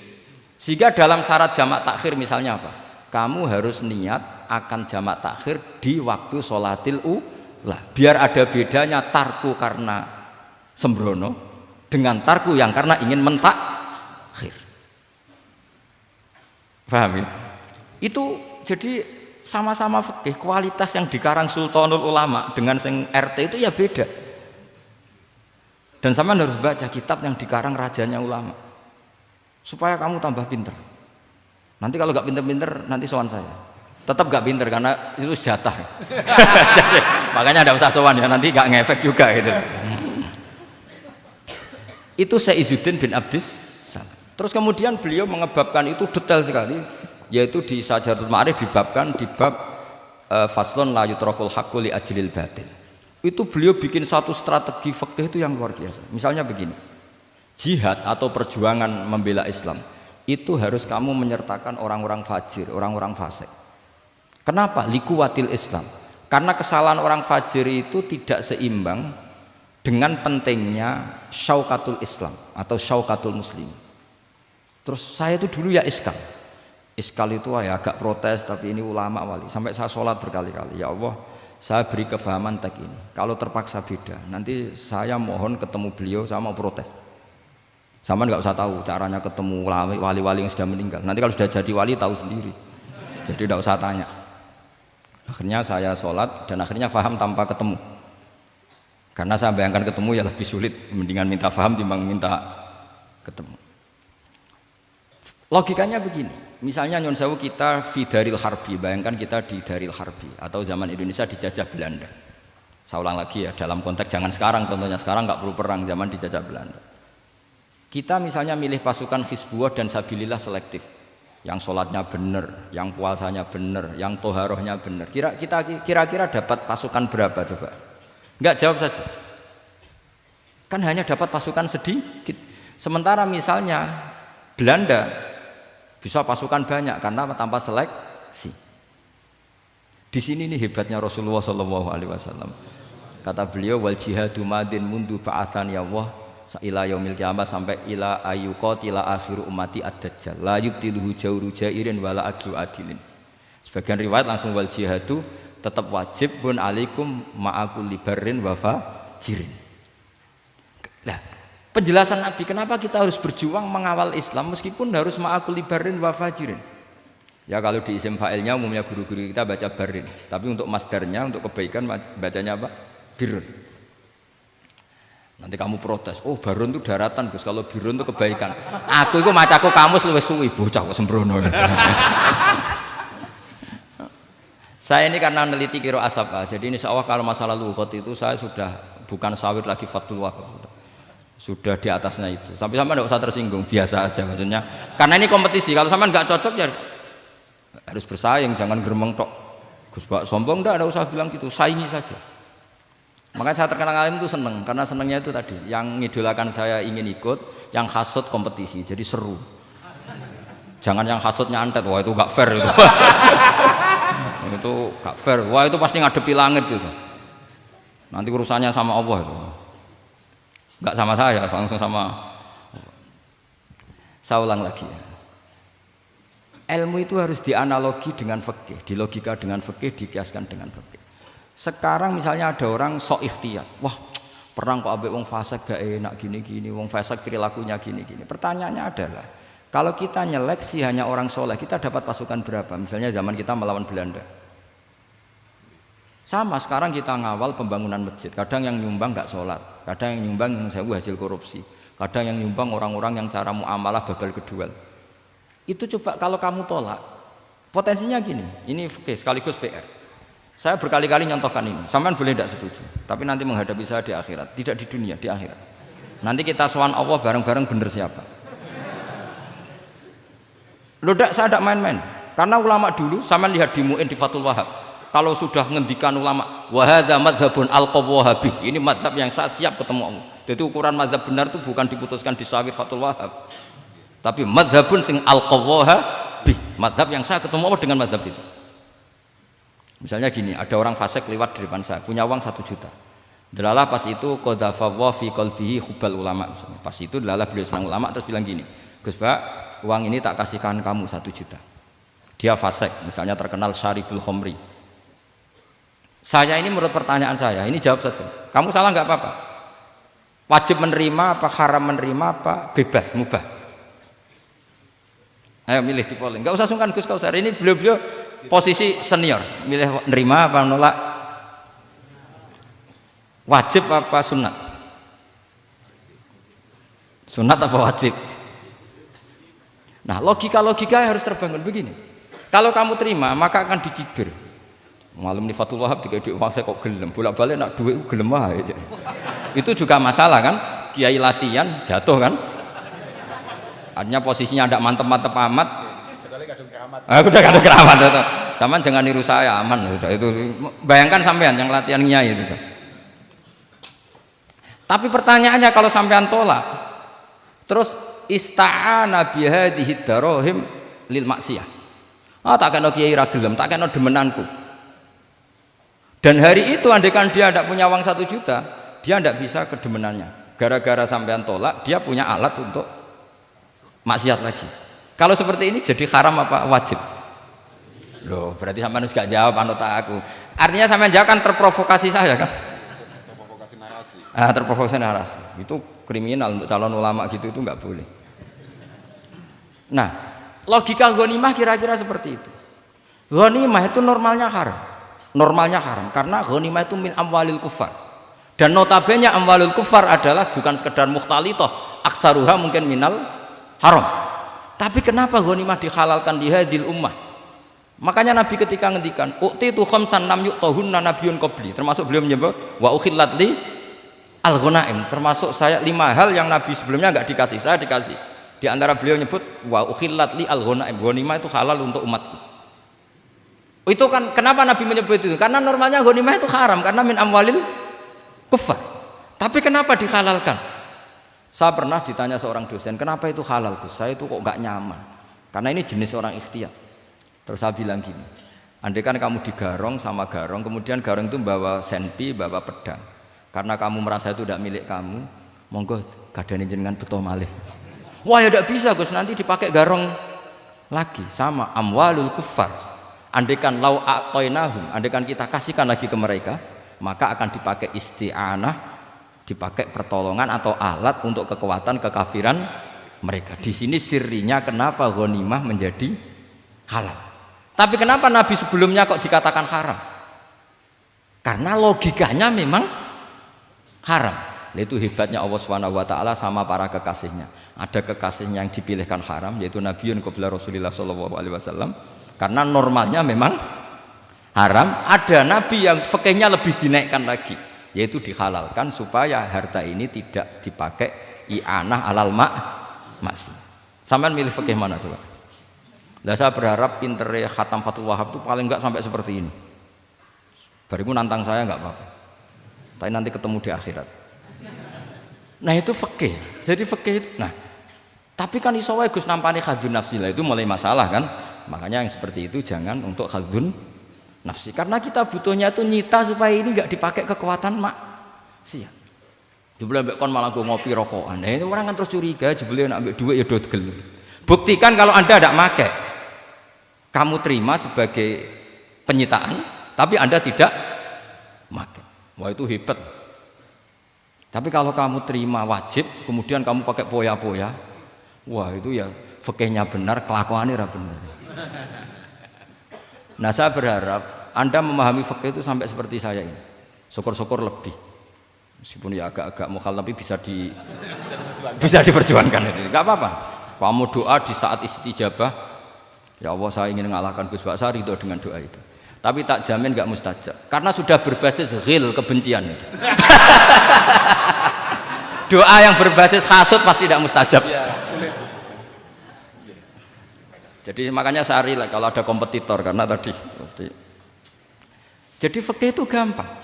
Sehingga dalam syarat jamak takhir misalnya apa? Kamu harus niat akan jamak takhir di waktu sholatil ula. Biar ada bedanya tarku karena sembrono dengan tarku yang karena ingin mentakhir. Paham ya? Itu jadi sama-sama fikih, kualitas yang dikarang Sultanul Ulama dengan sing RT itu ya beda. Dan sampean harus baca kitab yang dikarang rajanya ulama supaya kamu tambah pinter. Nanti kalau gak pinter-pinter nanti sowan saya. Tetap gak pinter karena itu jatah. Jadi, makanya ada usah sowan ya, nanti gak ngefek juga gitu. Itu Syekh Izzuddin bin Abdissalam. Terus kemudian beliau mengebabkan itu detail sekali, yaitu di Sajaratul Ma'arif dibabkan di bab faslon la yutrakul haqqu li ajlil batil. Itu beliau bikin satu strategi fikih itu yang luar biasa. Misalnya begini, jihad atau perjuangan membela Islam itu harus kamu menyertakan orang-orang fajir, orang-orang fasik. Kenapa? Likuwatil Islam. Karena kesalahan orang fajir itu tidak seimbang dengan pentingnya syaukatul Islam atau syaukatul Muslim. Terus saya itu dulu ya iskal itu ya agak protes, tapi ini ulama wali. Sampai saya sholat berkali-kali, ya Allah, saya beri kefahaman tag ini. Kalau terpaksa beda, nanti saya mohon ketemu beliau, saya mau protes. Sama nggak usah tahu caranya ketemu wali-wali yang sudah meninggal. Nanti kalau sudah jadi wali tahu sendiri. Jadi tidak usah tanya. Akhirnya saya sholat dan akhirnya faham tanpa ketemu. Karena saya bayangkan ketemu ya lebih sulit, mendingan minta faham timbang minta ketemu. Logikanya begini, misalnya nyun sewu kita di Daril Harbi, bayangkan kita di Daril Harbi atau zaman Indonesia dijajah Belanda. Saya ulang lagi ya, dalam konteks jangan sekarang, contohnya sekarang nggak perlu perang, zaman dijajah Belanda. Kita misalnya milih pasukan Hizbullah dan Sabilillah selektif, yang sholatnya benar, yang puasanya benar, yang toharohnya benar. Kira-kira dapat pasukan berapa coba? Nggak, jawab saja. Kan hanya dapat pasukan sedikit. Sementara misalnya Belanda Bisa pasukan banyak karena tanpa seleksi. Di sini nih hebatnya Rasulullah Shallallahu Alaihi Wasallam. Kata beliau wal jihadu madin mundu ba'atsan ya Allah ila yaumil qiyamah sampai ila ayyuqatila akhiru ummati ad-dajjal la yubtiluhu jawru jairin wala adlu adilin. Sebagian riwayat langsung wal jihadu tetap wajib pun alaikum ma'akul libarin wafa jirin. Nah, penjelasan Nabi kenapa kita harus berjuang mengawal Islam meskipun harus ma'akul libarin wafa jirin. Ya kalau di isim fa'ilnya umumnya guru-guru kita baca barin, tapi untuk masdarnya untuk kebaikan bacanya apa? Birun. Nanti kamu protes, oh barun itu daratan Gus, kalau birun itu kebaikan. Aku itu macaku kamus luwes suwi bocah kok sembrono. Saya ini karena meneliti kiro asap, jadi insya Allah kalau masalah lughat itu saya sudah bukan sawir lagi Fathul Wahab, sudah di atasnya itu. Sampai sama tidak usah tersinggung, biasa aja maksudnya. Karena ini kompetisi, kalau sama nggak cocok ya harus bersaing, jangan geremeng tok. Gus Pak sombong enggak, ada usah bilang gitu, saingi saja. Makanya saya terkenal alim itu seneng, karena senengnya itu tadi, yang ngidolakan saya ingin ikut, yang hasut kompetisi, jadi seru. Jangan yang hasutnya antet, wah itu gak fair itu. Itu gak fair, wah itu pasti ngadepi langit gitu. Nanti urusannya sama Allah itu. Gak sama saya, langsung sama. Saya ulang lagi ya. Ilmu itu harus dianalogi dengan fikih, dilogika dengan fikih, dikiaskan dengan fikih. Sekarang misalnya ada orang sok ikhtiyat, wah perang kok ambek wong fasik gak enak gini-gini, wong fasik perilakunya gini-gini. Pertanyaannya adalah, kalau kita nyeleksi hanya orang soleh, kita dapat pasukan berapa? Misalnya zaman kita melawan Belanda. Sama sekarang kita ngawal pembangunan masjid, kadang yang nyumbang gak sholat, kadang yang nyumbang yang hasil korupsi, kadang yang nyumbang orang-orang yang cara muamalah babal kedua. Itu coba kalau kamu tolak, potensinya gini, ini oke, sekaligus PR. Saya berkali-kali nyontohkan ini, sampean boleh tidak setuju, tapi nanti menghadapi saya di akhirat, tidak di dunia, di akhirat. Nanti kita sowan Allah bareng-bareng bener siapa? Loh, saya tidak main-main, karena ulama dulu, sampean lihat di Mu'in di Fathul Wahab, kalau sudah ngendikan ulama, wahada madhabun al-qawwahabi, ini madhab yang saya siap ketemu Allah. Jadi ukuran madhab benar itu bukan diputuskan di sawir Fathul Wahab, tapi madhabun sing al-qawwahabi, madhab yang saya ketemu Allah dengan madhab itu. Misalnya gini, ada orang fasik lewat di depan saya, punya uang 1 juta. Delalah pas itu qadzafawa fi qalbihi hubbal ulama. Misalnya. Pas itu delalah beliau senang ulama terus bilang gini, Gus Pak, uang ini tak kasihkan kamu 1 juta. Dia fasik, misalnya terkenal syaribul khomri. Saya ini menurut pertanyaan saya, ini jawab saja. Kamu salah nggak apa-apa. Wajib menerima apa haram menerima apa bebas mubah. Ayo milih di polling. Nggak usah sungkan Gus Kausar. Ini beliau-beliau posisi senior, milih nerima apa nolak, wajib apa sunat, sunat apa wajib. Nah logika harus terbangun begini, kalau kamu terima maka akan dicibir. Malam di Fathul Wahab tiga duit saya kok gelem, bolak-balik nak duit gelem aja. Itu juga masalah kan, kiai latihan jatuh kan, artinya posisinya ada mantep-mantep amat. Udah gak ada keramat itu. Sama jangan niru saya, aman udah itu. Bayangkan sampean yang latihan nyai itu. Tapi pertanyaannya kalau sampean tolak, terus ista'ana bihadhihi darahim lil maksiyah. Tak kena kiai ra gelem, tak kena demenanku. Dan hari itu andaikan dia tidak punya uang 1 juta, dia tidak bisa kedemenannya. Gara-gara sampean tolak, dia punya alat untuk maksiat lagi. Kalau seperti ini jadi haram apa wajib? Loh, berarti sampean gak jawab anut aku. Artinya sampean jawab kan terprovokasi saya kan? Terprovokasi narasi. Terprovokasi narasi. Itu kriminal untuk calon ulama gitu, itu nggak boleh. Nah, logika ghanimah kira-kira seperti itu. Ghanimah itu normalnya haram. Normalnya haram karena ghanimah itu min amwalil kufar. Dan notabene amwalul kufar adalah bukan sekedar mukhtalithah, aksaruha mungkin minal haram. Tapi kenapa ghanimah dihalalkan di hadil ummah? Makanya Nabi ketika ngendikan uqtitu khamsan lam yu'tahunna nabiyyun qabli, termasuk beliau menyebut wa ukhillat li al-ghanaim, termasuk saya 5 hal yang Nabi sebelumnya enggak dikasih, saya dikasih. Di antara beliau nyebut wa ukhillat li al-ghanaim, ghanimah itu halal untuk umatku. Itu kan kenapa Nabi menyebut itu? Karena normalnya ghanimah itu haram karena min amwalil kufar. Tapi kenapa dihalalkan? Saya pernah ditanya seorang dosen, kenapa itu halal Gus? Saya itu kok nggak nyaman. Karena ini jenis orang ikhtiyat. Terus saya bilang gini, andai kan kamu digarong sama garong, kemudian garong itu bawa senpi, bawa pedang. Karena kamu merasa itu tidak milik kamu, monggo gadani jenengan beto malih. Wah ya tidak bisa Gus, nanti dipakai garong lagi. Sama amwalul kuffar. Andai kan lau a'toinahum, andai kan kita kasihkan lagi ke mereka, maka akan dipakai isti'anah, dipakai pertolongan atau alat untuk kekuatan kekafiran mereka. Di sini sirinya kenapa ghanimah menjadi halal. Tapi kenapa Nabi sebelumnya kok dikatakan haram? Karena logikanya memang haram. Itu hebatnya Allah Subhanahu wa taala sama para kekasihnya. Ada kekasihnya yang dipilihkan haram, yaitu Nabiun qabla Rasulillah sallallahu alaihi wasallam. Karena normalnya memang haram. Ada nabi yang fikihnya lebih dinaikkan lagi, yaitu dihalalkan supaya harta ini tidak dipakai i'anah alal maksi. Sampean milih fikih mana coba? Lah saya berharap pintere Khatam Fathul Wahab itu paling enggak sampai seperti ini. Barimu nantang saya enggak apa-apa. Tapi nanti ketemu di akhirat. Nah itu fikih. Jadi fikih itu. Nah, tapi kan iso wae Gus nampani khadzun nafsi lah, itu mulai masalah kan. Makanya yang seperti itu jangan untuk khadzun nafsi. Karena kita butuhnya itu nyita supaya ini enggak dipakai kekuatan maksiat. Jebule mbek kon malah go ngopi rokokan. Nah, ini orang kan terus curiga, jebule nek ambek dhuwit ya do gel. Buktikan kalau Anda tidak pakai. Kamu terima sebagai penyitaan, tapi Anda tidak pakai. Wah itu hebat. Tapi kalau kamu terima wajib, kemudian kamu pakai poya-poya, wah itu ya fikihnya benar, kelakuannya ra benar. Nah saya berharap Anda memahami fikih itu sampai seperti saya ini. Syukur-syukur lebih. Meskipun ya agak-agak mukhalaf tapi bisa diperjuangkan itu. Enggak apa-apa. Kamu doa di saat istijabah, ya Allah saya ingin mengalahkan Gus Baksa, ridho dengan doa itu. Tapi tak jamin enggak mustajab. Karena sudah berbasis ghil, kebencian itu. Doa yang berbasis hasud pasti tidak mustajab. Jadi makanya saya rela kalau ada kompetitor karena tadi pasti. Jadi fikih itu gampang.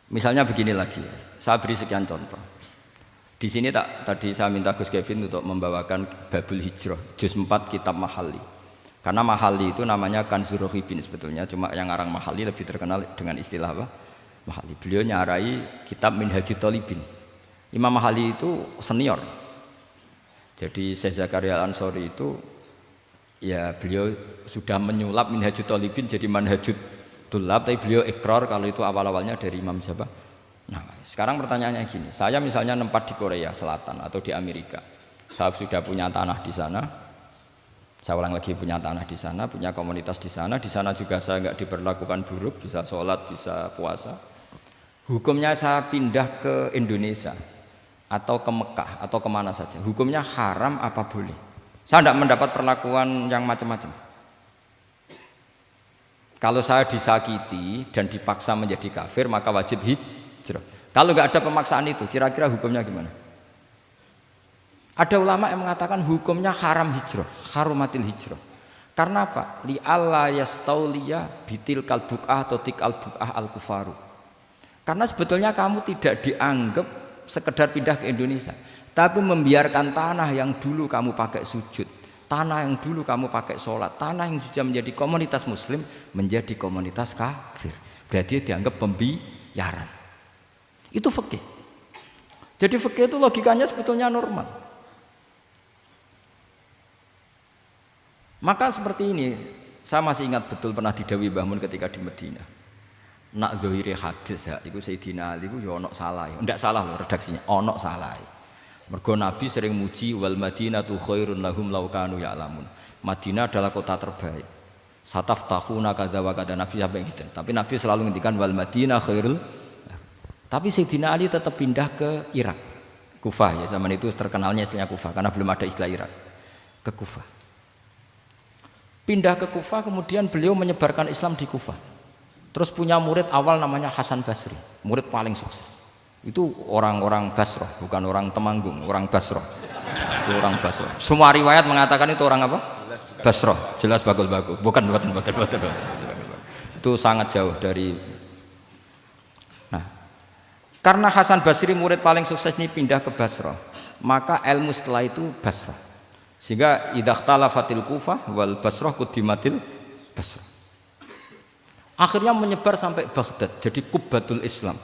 Misalnya begini lagi, saya beri sekian contoh. Di sini tadi saya minta Gus Kevin untuk membawakan Babul Hijrah, juz 4 kitab Mahalli. Karena Mahalli itu namanya Kanzur Rohibin sebetulnya, cuma yang ngarang Mahalli lebih terkenal dengan istilah apa? Mahalli. Beliau nyarai kitab Minhajut Thalibin. Imam Mahalli itu senior. Jadi Syekh Zakaria Al-Ansori itu ya beliau sudah menyulap Minhajut Thalibin jadi Manhajut Tulab, tapi beliau ikrar kalau itu awal-awalnya dari Imam siapa? Nah, sekarang pertanyaannya gini, saya misalnya nempat di Korea Selatan atau di Amerika, saya sudah punya tanah di sana, saya ulang lagi punya tanah di sana, punya komunitas di sana juga saya nggak diperlakukan buruk, bisa sholat, bisa puasa. Hukumnya saya pindah ke Indonesia atau ke Mekah atau kemana saja, hukumnya haram apa boleh? Saya tidak mendapat perlakuan yang macam-macam. Kalau saya disakiti dan dipaksa menjadi kafir, maka wajib hijrah. Kalau nggak ada pemaksaan itu, kira-kira hukumnya gimana? Ada ulama yang mengatakan hukumnya haram hijrah, harumatil hijrah. Karena apa? Li alla yastauliya bitil kalbukah atau tikal bukah al kufaru. Karena sebetulnya kamu tidak dianggap sekedar pindah ke Indonesia, tapi membiarkan tanah yang dulu kamu pakai sujud, tanah yang dulu kamu pakai sholat, tanah yang sudah menjadi komunitas muslim menjadi komunitas kafir. Berarti dianggap pembiaran. Itu fikih. Jadi fikih itu logikanya sebetulnya normal. Maka seperti ini, saya masih ingat betul pernah didhawuhi Mbah Mun ketika di Madinah. Nak zahire hadis ya, iku Sayyidina Ali iku ya ono salah. Ndak salah loh redaksinya, ono salah. Mergo Nabi sering muji wal Madinatu khairun lahum law kanu ya'lamun. Madinah adalah kota terbaik. Sataftahuna kadza wa kadza, Nabi sampai gitu. Tapi Nabi selalu ngendikan wal Madinah khairul. Tapi Sayyidina Ali tetap pindah ke Irak, Kufah ya, zaman itu terkenalnya istilahnya Kufah karena belum ada istilah Irak. Ke Kufah. Pindah ke Kufah, kemudian beliau menyebarkan Islam di Kufah. Terus punya murid awal namanya Hasan Basri, murid paling sukses. Itu orang-orang Basrah, bukan orang Temanggung, orang Basrah. Itu orang Basrah. Semua riwayat mengatakan itu orang apa? Basrah, jelas bagul-bagul. Bukan. Itu sangat jauh dari. Nah, karena Hasan Basri murid paling sukses ini pindah ke Basrah, maka ilmu setelah itu Basrah. Sehingga idza ikhtalafatil Kufah wal Basrah quddimatil Basrah. Akhirnya menyebar sampai Baghdad, jadi kubbatul Islam.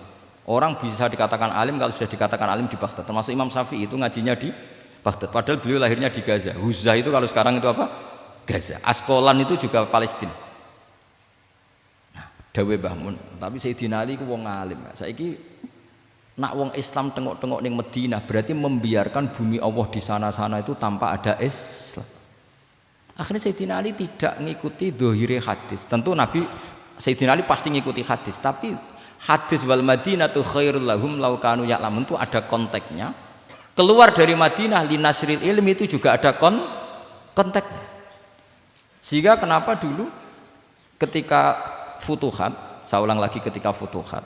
Orang bisa dikatakan alim kalau sudah dikatakan alim di Baghdad. Termasuk Imam Syafi'i itu ngajinya di Baghdad. Padahal beliau lahirnya di Gaza. Huzah itu kalau sekarang itu apa? Gaza. Askolan itu juga Palestina. Nah, dawe Mbah Mun. Tapi Sayyidina Ali ku wong alim. Saiki nak wong Islam tengok-tengok ning Madinah berarti membiarkan bumi Allah di sana-sana itu tanpa ada Islam. Akhirnya Sayyidina Ali tidak mengikuti dohire hadis. Tentu Nabi Sayyidina Ali pasti mengikuti hadis, tapi hadis wal Madinatu khairul lahum law kanu ya'lamun itu ada konteksnya. Keluar dari Madinah linasril ilmi itu juga ada konteksnya. Sehingga kenapa dulu ketika futuhat, saya ulang lagi ketika futuhat,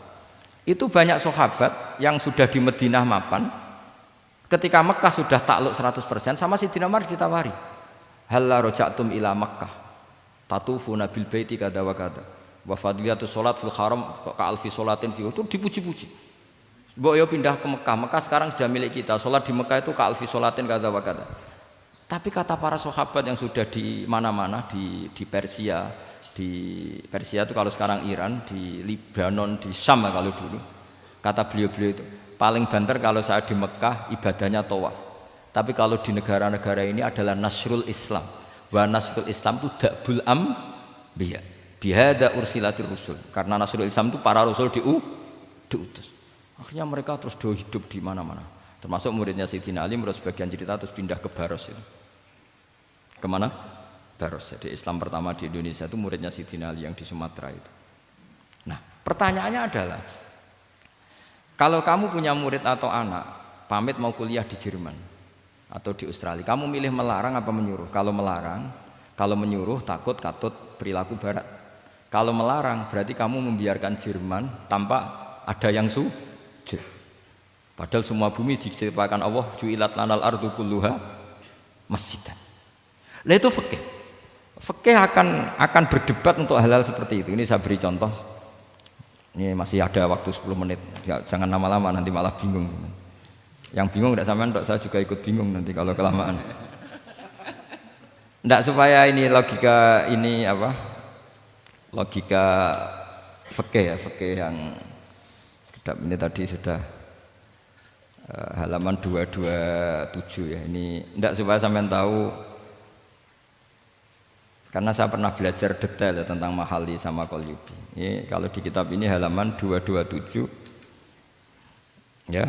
itu banyak sahabat yang sudah di Madinah mapan, ketika Mekah sudah takluk 100% sama Sayyidina Umar ditawari, halla raja'tum ila Makkah tatufuna bil baiti kada wa kada wa fadliyatus salat fil haram ka alfi salatin fi, itu dipuji-puji. Mbok yo pindah ke Mekah, Mekah sekarang sudah milik kita, salat di Mekah itu ka alfi salatin kada wa kada. Tapi kata para sahabat yang sudah di mana-mana, di Persia itu kalau sekarang Iran, di Lebanon, di Syam kalau dulu, kata beliau-beliau itu paling banter kalau saya di Mekah ibadahnya tawaf, tapi kalau di negara-negara ini adalah nasrul Islam. Wa nasrul Islam itu da'bul ambiya bihada ursilatir rusul, karena nasrul Islam itu para rasul diutus. Akhirnya mereka terus hidup di mana-mana, termasuk muridnya Sayyidina Ali, menurut sebagian cerita terus pindah ke Baros itu. Kemana? Baros. Jadi Islam pertama di Indonesia itu muridnya Sayyidina Ali yang di Sumatera itu. Nah, pertanyaannya adalah, kalau kamu punya murid atau anak pamit mau kuliah di Jerman atau di Australia, kamu milih melarang apa menyuruh? Kalau melarang, kalau menyuruh takut katut perilaku barat. Kalau melarang berarti kamu membiarkan Jerman tanpa ada yang sujud. Padahal semua bumi diciptakan Allah, ju'ilat lanal ardu kulluha masjidan. Lah itu fikih. Fikih akan berdebat untuk hal-hal seperti itu. Ini saya beri contoh. Ini masih ada waktu 10 menit. Ya, jangan lama-lama nanti malah bingung. Yang bingung tidak sampean, saya juga ikut bingung nanti kalau kelamaan. Tidak, supaya ini logika ini apa? Logika fikih ya, fikih yang sedap ini tadi sudah halaman 227 ya. Ini tidak supaya sampean tahu, karena saya pernah belajar detail ya tentang Mahali sama Qalyubi. Ini kalau di kitab ini halaman 227 ya,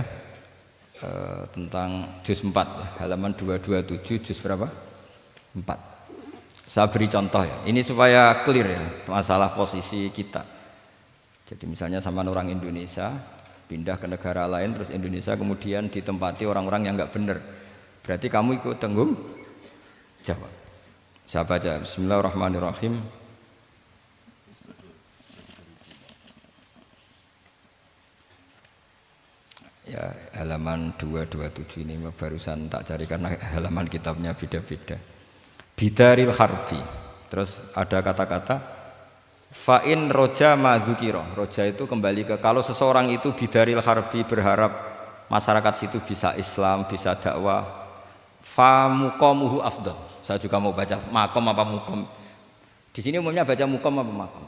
tentang juz 4 ya, halaman 227 juz berapa? 4. Saya beri contoh ya, ini supaya clear ya masalah posisi kita. Jadi misalnya sama orang Indonesia pindah ke negara lain, terus Indonesia kemudian ditempati orang-orang yang nggak benar, berarti kamu ikut tanggung jawab. Saya baca, Bismillahirrahmanirrahim. Ya, halaman 227 ini barusan tak cari karena halaman kitabnya beda-beda. Bidaril harbi. Terus ada kata-kata fa'in roja madzukiro. Roja itu kembali ke kalau seseorang itu bidaril harbi berharap masyarakat situ bisa Islam, bisa dakwah, fa muqamuhu afdal. Saya juga mau baca makom apa mukom. Di sini umumnya baca mukom apa makom.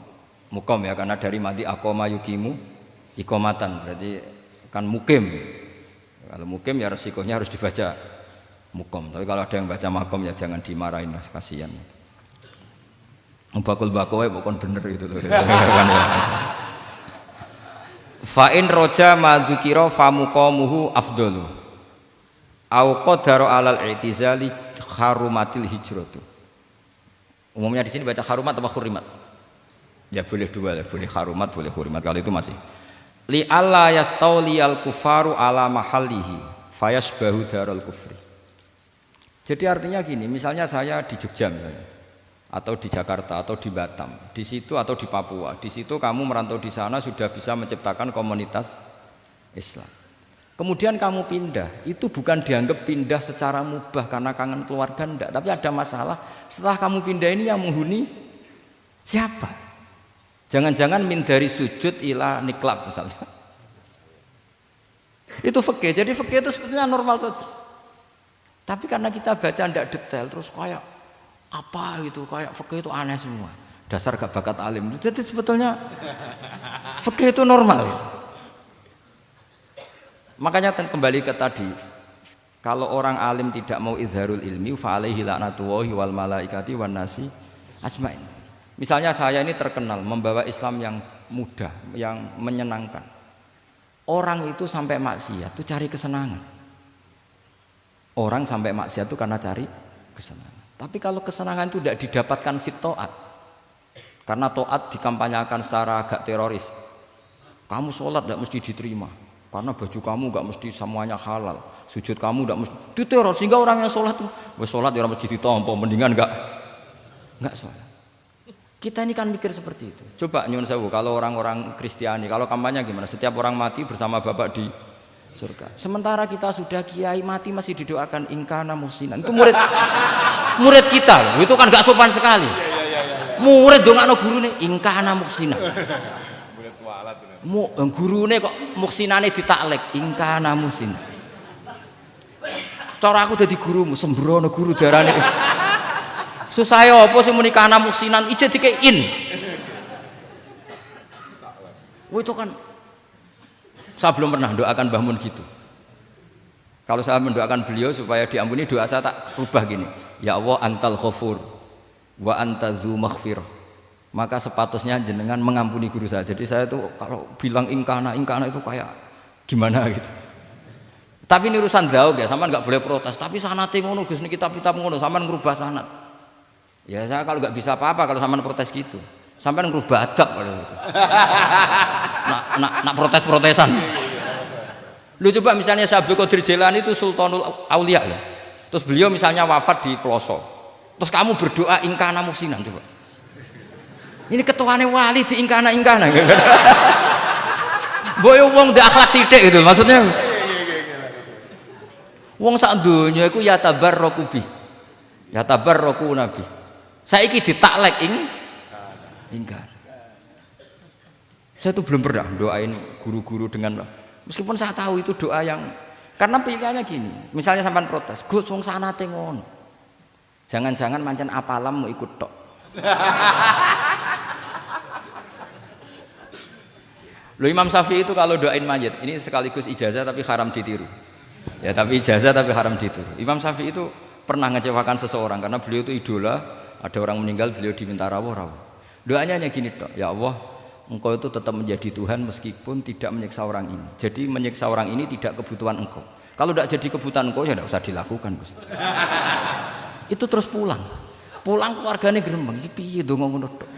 Mukom ya, karena dari mati akoma yukimu ikomatan, berarti kan mukim. Kalau mukim ya resikonya harus dibaca mukom. Tapi kalau ada yang baca makom ya jangan dimarahin, mas, kasihan. Bakul bakowe bukan bener itu loh. Fa'in roja madzukiro famuqamuhu afdalu. Au qadara alal i'tizali harumatil hijratu. Umumnya di sini baca harumat atau hurimat? Ya boleh dua, ya. Boleh harumat, boleh hurimat. Kalau itu masih. Li alla yastauliyal kufaru ala mahallihi fayasbahu darul kufri. Jadi artinya gini, misalnya saya di Jogja misalnya, atau di Jakarta atau di Batam, di situ atau di Papua, di situ kamu merantau di sana sudah bisa menciptakan komunitas Islam. Kemudian kamu pindah, itu bukan dianggap pindah secara mubah karena kangen keluarga, enggak, tapi ada masalah. Setelah kamu pindah ini yang menghuni siapa? Jangan-jangan min dari sujud ila niklab misalnya. Itu fikih. Jadi fikih itu sebetulnya normal saja. Tapi karena kita baca tidak detail, terus kayak apa gitu, kayak fikih itu aneh semua. Dasar gak bakat alim. Jadi sebetulnya fikih itu normal. Gitu. Makanya kembali ke tadi, kalau orang alim tidak mau izharul ilmi, fa alaihi la'natullahi wal malaikati wan nasi ajmain. Misalnya saya ini terkenal membawa Islam yang mudah, yang menyenangkan. Orang itu sampai maksiat itu cari kesenangan. Orang sampai maksiat itu karena cari kesenangan. Tapi kalau kesenangan itu tidak didapatkan fit to'at, karena to'at dikampanyakan secara agak teroris. Kamu sholat tidak mesti diterima, karena baju kamu nggak mesti semuanya halal. Sujud kamu tidak mesti diteror, sehingga orang yang sholat tuh, sholat ya orang mesti ditompo, mendingan nggak sholat. Kita ini kan mikir seperti itu. Coba nyun sewu, kalau orang-orang Kristiani, kalau kampanye gimana? Setiap orang mati bersama Bapak di surga. Sementara kita sudah kiai mati masih didoakan ingkana muhsinan. Itu murid kita loh. Itu kan gak sopan sekali. Murid dongakno gurune ingkana muhsinan. Murid kualat. Gurune kok muhsinane ditaklek ingkana muhsinan. Cara aku dadi gurumu sembrono guru darane. Susah apa sing muni kana muhsinan ije dikein. Itu kan saya belum pernah doakan Mbah Mun gitu. Kalau saya mendoakan beliau supaya diampuni, doa saya tak rubah gini. Ya Allah antal ghafur wa anta dzu maghfirah. Maka sepatutnya jenengan mengampuni guru saya. Jadi saya itu kalau bilang ingkana itu kayak gimana gitu. Tapi ini urusan daug ya, sampean enggak boleh protes. Tapi sanate ngono Gus, niki kitab ngono, sampean ngrubah sanad. Ya saya kalau enggak bisa apa-apa kalau sampean protes gitu. Sampai ngerubah adab kalau gitu. Nak protes-protesan. Lu coba misalnya Syekh Abdul Qadir Jailani itu Sultanul Aulia ya. Terus beliau misalnya wafat di Ploso. Terus kamu berdoa ingkana muhsinan coba. Ini ketuane wali di ingkana. Boyo wong ndek akhlak sithik gitu maksudnya. Wong sak donya iku ya tabarraku bi. Ya tabarraku nabi. Saiki ditaklek ingkar. Saya tuh belum pernah doain guru-guru dengan, meskipun saya tahu itu doa yang, karena pilihannya gini, misalnya sampean protes, Gus wong sanate ngono. Jangan-jangan mancen apalam mau ikut tok. Loh Imam Syafi'i itu kalau doain mayit, ini sekaligus ijazah tapi haram ditiru. Ya tapi ijazah tapi haram ditiru. Imam Syafi'i itu pernah ngecewakan seseorang karena beliau itu idola, ada orang meninggal beliau diminta rawuh. Doanya hanya gini toh, ya Allah, Engkau itu tetap menjadi Tuhan meskipun tidak menyiksa orang ini. Jadi menyiksa orang ini tidak kebutuhan Engkau. Kalau tidak jadi kebutuhan Engkau ya tidak usah dilakukan, Gus. Itu terus pulang keluarganya gremeng, iki piye donga ngono tok.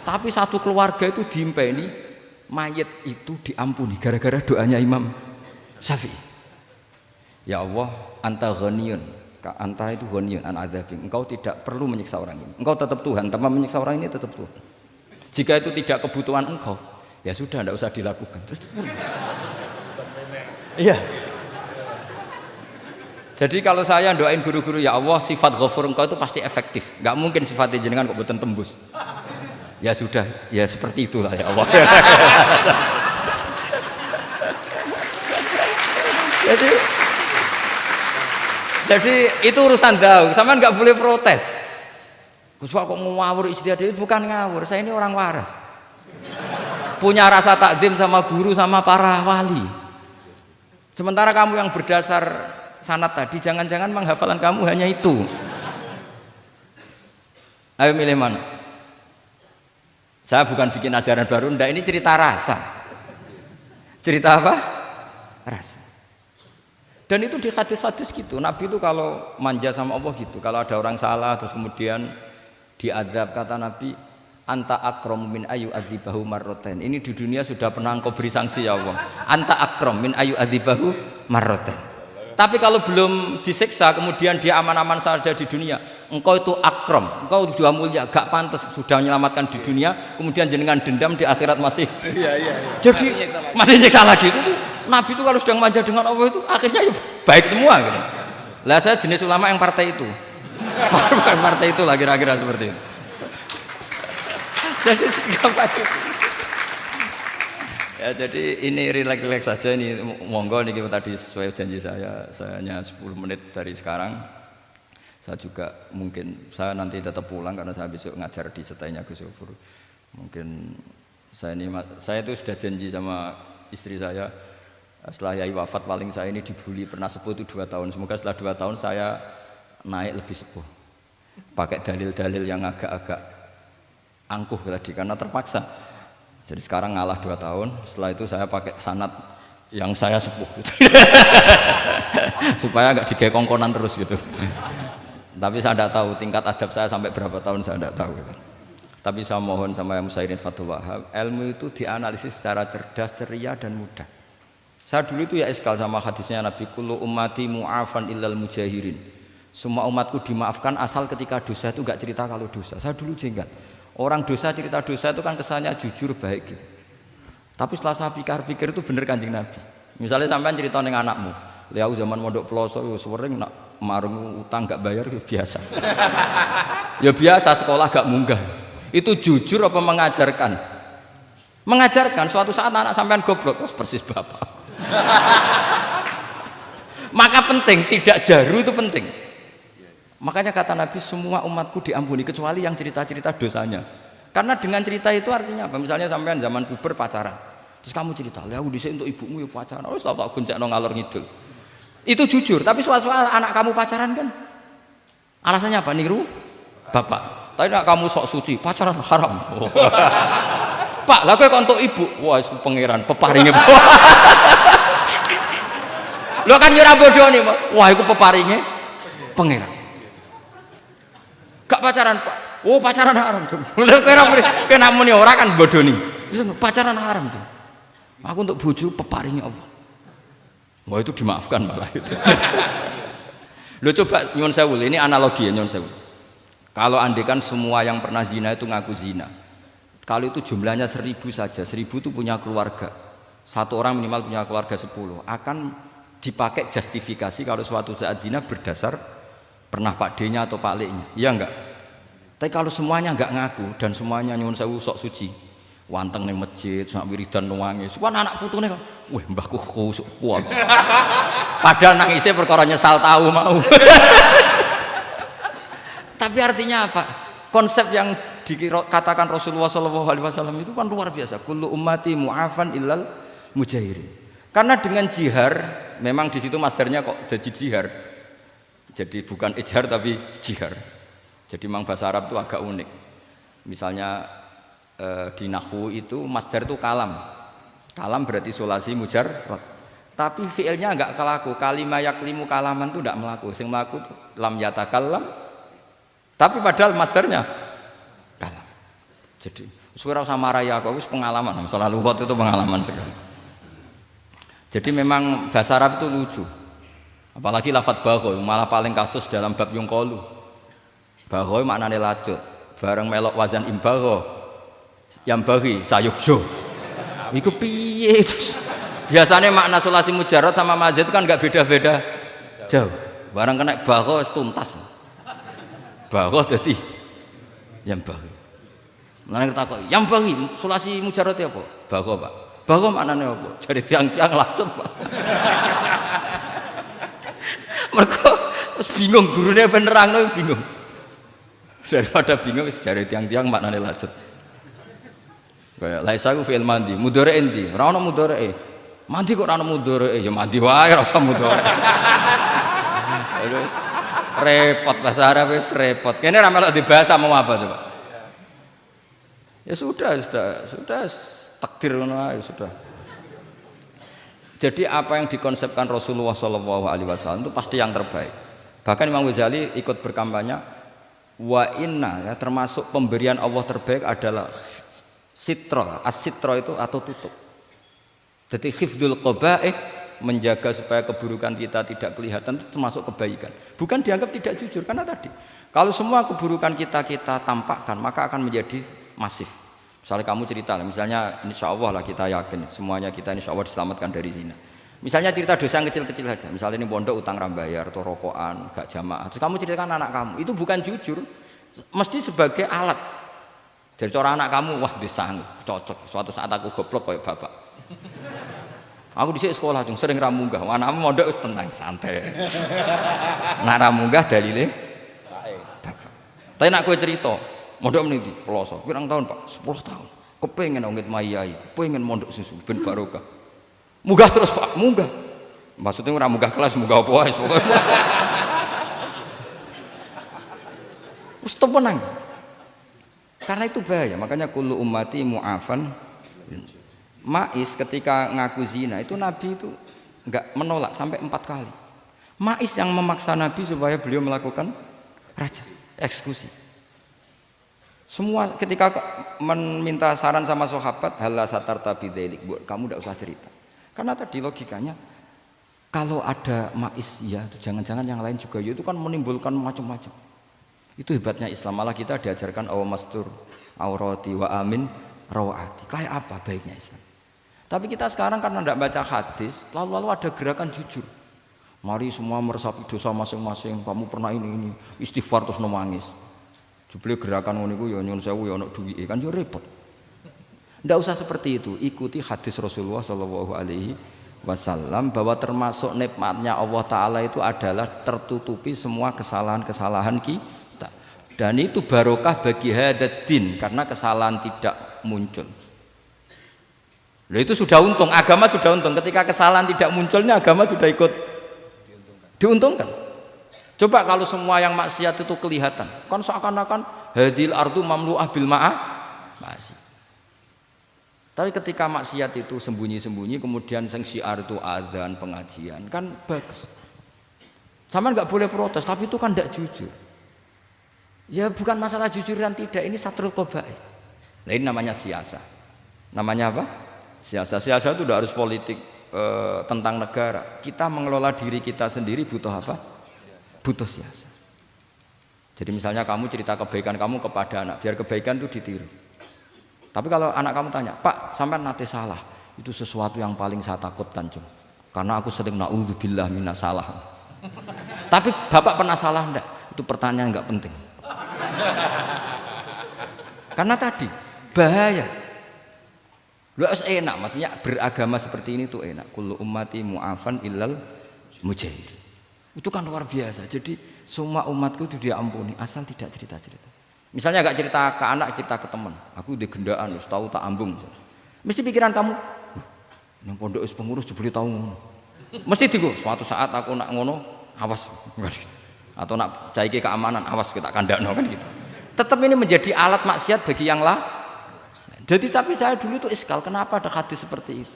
Tapi satu keluarga itu diimpeni mayit itu diampuni gara-gara doanya Imam Syafi'i. Ya Allah, anta ghaniyun. Anta itu ghaniyun an adzabin. Engkau tidak perlu menyiksa orang ini. Engkau tetap Tuhan, tanpa menyiksa orang ini tetap Tuhan. Jika itu tidak kebutuhan engkau, ya sudah tidak usah dilakukan. Terus iya. Jadi kalau saya doain guru-guru ya Allah sifat ghafur engkau itu pasti efektif. Enggak mungkin sifatnya jenengan kok boten tembus. Ya sudah, ya seperti itulah ya Allah. Jadi itu urusan daug, sampean nggak boleh protes. Gus Pak kok ngawur ijtihad itu bukan ngawur, saya ini orang waras. Punya rasa takzim sama guru sama para wali. Sementara kamu yang berdasar sanad tadi, jangan-jangan menghafalan kamu hanya itu. Ayo milih mana? Saya bukan bikin ajaran baru, ndak, ini cerita rasa. Cerita apa? Rasa. Dan itu di hadis-hadis gitu, Nabi itu kalau manja sama Allah gitu, kalau ada orang salah terus kemudian diazab, kata Nabi, anta akram min ayu adzibahu marroten. Ini di dunia sudah pernah engkau beri sanksi ya Allah. Anta akram min ayu adzibahu marroten. Tapi kalau belum disiksa kemudian dia aman-aman saja di dunia, engkau itu akram, engkau sudah mulia, gak pantas sudah menyelamatkan di dunia, kemudian jenengan dendam di akhirat masih. Jadi masih nyiksa lagi itu. Nabi itu kalau sedang manja dengan Allah itu akhirnya ya baik semua gitu. Lah saya jenis ulama yang partai itu. Partai itu lah kira-kira seperti itu. Jadi Ya jadi ini relax saja ini monggo niki tadi sesuai janji saya hanya 10 menit dari sekarang. Saya juga mungkin saya nanti tetap pulang karena saya besok ngajar di setainya Gus Yofur. Mungkin saya itu sudah janji sama istri saya setelah Yai wafat paling saya ini dibully pernah sepuh itu 2 tahun. Semoga setelah 2 tahun saya naik lebih sepuh. Pakai dalil-dalil yang agak-agak angkuh tadi karena terpaksa. Jadi sekarang ngalah 2 tahun, setelah itu saya pakai sanad yang saya sepuh gitu. Supaya nggak digekongkonan terus gitu. Tapi saya tidak tahu tingkat adab saya sampai berapa tahun saya tidak tahu gitu. Tapi saya mohon sama yang Musairin Fathul Wahab, ilmu itu dianalisis secara cerdas, ceria dan mudah. Saya dulu itu ya iskal sama hadisnya Nabi kullu ummati mu'afan illal mujahirin. Semua umatku dimaafkan asal ketika dosa itu nggak cerita kalau dosa. Saya dulu jenggat. Orang dosa cerita dosa itu kan kesannya jujur baik gitu. Tapi setelah saya pikir-pikir itu bener Kanjeng Nabi. Misalnya sampean cerita ning anakmu, lihat zaman mondok peloso sering nak marung utang gak bayar ya biasa. Ya biasa sekolah gak munggah. Itu jujur apa mengajarkan? Mengajarkan suatu saat anak sampean goblok persis bapak. Maka penting tidak jaru itu penting. Makanya kata Nabi semua umatku diampuni kecuali yang cerita-cerita dosanya. Karena dengan cerita itu artinya apa? Misalnya sampean zaman puber pacaran. Terus kamu cerita, "Lah aku dhisik untuk ibumu ya pacaran." Oh, tak goncekno ngalor ngidul. Itu jujur, tapi soal anak kamu pacaran kan alasannya apa? Niru bapak. Tapi nak kamu sok suci, pacaran haram. Oh. Pak, lah kowe kok untuk ibu? Wah, itu pangeran peparinge. Lo kan ora bodoni, wah iku peparinge pangeran. Gak pacaran Pak. Oh pacaran haram tuh. Kena muni ora kan bodoni. Pacaran haram tuh. Aku untuk bojo peparingi Allah. Wah itu dimaafkan malah itu. Lo coba nyuwun sewu, ini analogi ya nyuwun sewu. Kalau andekan semua yang pernah zina itu ngaku zina. Kalau itu jumlahnya 1000 saja, 1000 itu punya keluarga. Satu orang minimal punya keluarga 10. Akan dipakai justifikasi kalau suatu saat zina berdasar pernah Pak D-nya atau Pak L-nya, iya enggak? Tapi kalau semuanya enggak ngaku dan semuanya nyuwun sewu sok suci, wanteng ning masjid, sak wiridan nuwangi, suwan anak putune kok, wah mbahku khusuk kuat. Padahal nangisnya perkara nyesal tahu mau. Tapi artinya apa? Konsep yang dikatakan Rasulullah SAW itu kan luar biasa. Kullu ummati mu'afan illal mujahirin. Karena dengan jihar, memang di situ masdarnya kok jadi jihar. Jadi bukan ijhar tapi jihar. Jadi memang bahasa Arab itu agak unik. Misalnya di nahwu itu masdar itu kalam. Kalam berarti sulasi mujarrad. Tapi fiilnya enggak kelaku. Kalimah yaklimu kalaman itu enggak melaku. Sing melaku itu lam yatakallam. Tapi padahal masdarnya kalam. Jadi suara sama raya aku pengalaman. Masalah lugat itu pengalaman sekali. Jadi memang bahasa Arab itu lucu. Apalagi lafadz bagho malah paling kasus dalam bab yung qalu. Bagho maknane lacut. Bareng melok wazan imbagho. Yang bagi sayukjo. Iku piye? Biasanya makna sulasi mujarrad sama mazid kan enggak beda-beda jauh. Bareng kena bagho tuntas. Bagho dadi yang bagi. Nang takok, yang bagi sulasi mujarrad apa? Bagho, Pak. Bagho maknane apa? Jare tiang-tiang lacut, Pak. Mereka bingung gurunya penerang bingung. Daripada bingung sejarah tiang-tiang maknanya lanjut. Kayak laisa ku fi'il mandi, mudhari endi? Ora ono mudhari. Mandi kok ora ono mudhari? Ya mandi wae ora usah mudhari. Terus repot bahasa Arab wis repot. Kene ora melok dibahas mau apa coba? Ya sudah takdir ngono ae sudah. Jadi apa yang dikonsepkan Rasulullah SAW itu pasti yang terbaik. Bahkan Imam Ghazali ikut berkampanye wa inna, ya, termasuk pemberian Allah terbaik adalah sitra. As-sitra itu atau tutup. Jadi hifdzul qaba'ih, menjaga supaya keburukan kita tidak kelihatan itu termasuk kebaikan. Bukan dianggap tidak jujur karena tadi kalau semua keburukan kita tampakkan maka akan menjadi masif. Misalnya kamu cerita, misalnya insya Allah lah kita yakin semuanya kita insya Allah diselamatkan dari zina. Misalnya cerita dosa yang kecil-kecil saja, misalnya ini pondok utang rambayar atau rokokan, gak jamaah. Terus kamu ceritakan anak kamu, itu bukan jujur, mesti sebagai alat. Jadi cara anak kamu, wah disanggup, cocok. Suatu saat aku goblok kayak bapak. Aku dhisik sekolah cung sering ra munggah. Anakmu mondok wis tenang, santai. Nak ra munggah dalile bapak. Tapi nak kowe cerita, mondok meniti Peloso. Pirang tahun, Pak? 10 tahun. Kepengin ngit mayai, kepengin mondok susu ben barokah. Munggah terus, Pak, munggah. Maksudnya ora munggah kelas, munggah apa wae pokoke. Wis tenang. Karena itu bahaya, makanya kullu ummati mu'afan. Ma'is ketika ngaku zina itu Nabi itu enggak menolak sampai 4 kali. Ma'is yang memaksa Nabi supaya beliau melakukan rajam, eksekusi. Semua ketika meminta saran sama sahabat, halla satarta bidzalik, kamu enggak usah cerita. Karena tadi logikanya kalau ada Ma'is ya, jangan-jangan yang lain juga ya, itu kan menimbulkan macam-macam. Itu hebatnya Islam, malah kita diajarkan awamastur aurati wa amin rawati. Kayak apa baiknya Islam? Tapi kita sekarang karena tidak baca hadis, lalu ada gerakan jujur. Mari semua meresapi dosa masing-masing. Kamu pernah ini istighfar terus nangis. Jebule gerakan ngono iku ya nyun sewu ya ono duwike kan yo repot. Tidak usah seperti itu. Ikuti hadis Rasulullah Shallallahu Alaihi Wasallam bahwa termasuk nikmatnya Allah Taala itu adalah tertutupi semua kesalahan-kesalahan kita. Dan itu barokah bagi hadaddin karena kesalahan tidak muncul. Loh itu sudah untung, agama sudah untung. Ketika kesalahan tidak munculnya agama sudah ikut diuntungkan. Coba kalau semua yang maksiat itu kelihatan, kan seakan-akan hadil ardu mamlu'ah bil ma'ah masih. Tapi ketika maksiat itu sembunyi-sembunyi, kemudian sing syiar itu adzan, pengajian, kan bagus. Sama nggak boleh protes, tapi itu kan tidak jujur. Ya bukan masalah jujur dan tidak, ini satrul qabaih. Nah ini namanya siasa. Namanya apa? Siasa itu tidak harus politik tentang negara. Kita mengelola diri kita sendiri butuh apa? Butuh siasa. Jadi misalnya kamu cerita kebaikan kamu kepada anak, biar kebaikan itu ditiru. Tapi kalau anak kamu tanya, Pak, sampai nate salah, itu sesuatu yang paling saya takutkan, Cung. Karena aku sering na'udzubillah minas salah. Tapi Bapak pernah salah enggak? Itu pertanyaan enggak penting. Karena tadi bahaya. Lu enak, maksudnya beragama seperti ini tuh enak. Kullu ummati mu'afan illal mujahid. Itu kan luar biasa. Jadi semua umatku itu diampuni asal tidak cerita-cerita. Misalnya gak cerita ke anak, cerita ke teman. Aku di gendaan, tahu tak ambung. Mesti pikiran kamu, nang pondok is pengurus jebule tahu ngono. Mesti digo, suatu saat aku nak ngono, awas. Atau nak caiki keamanan, awas kita kandakno kan gitu. Tetap ini menjadi alat maksiat bagi yang lain. Jadi tapi saya dulu itu iskal, kenapa ada hadis seperti itu?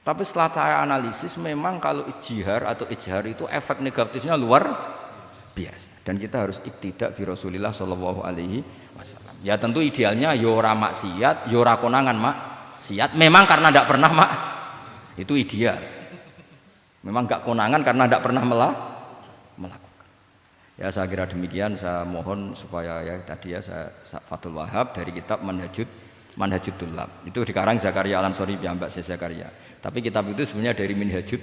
Tapi setelah saya analisis, memang kalau ijtihad atau ijhar itu efek negatifnya luar biasa. Dan kita harus iktidak bi Rasulillah Shallallahu Alaihi Wasallam. Ya tentu idealnya yora maksiat, yora konangan maksiat. Memang karena tidak pernah itu ideal. Memang gak konangan karena tidak pernah melakukan. Ya saya kira demikian. Saya mohon supaya ya tadi ya saya Fathul Wahab dari kitab Manhajut Tullab. Itu dikarang Zakaria Al-Ansori piyambak Zakaria. Tapi kitab itu sebenarnya dari Minhajut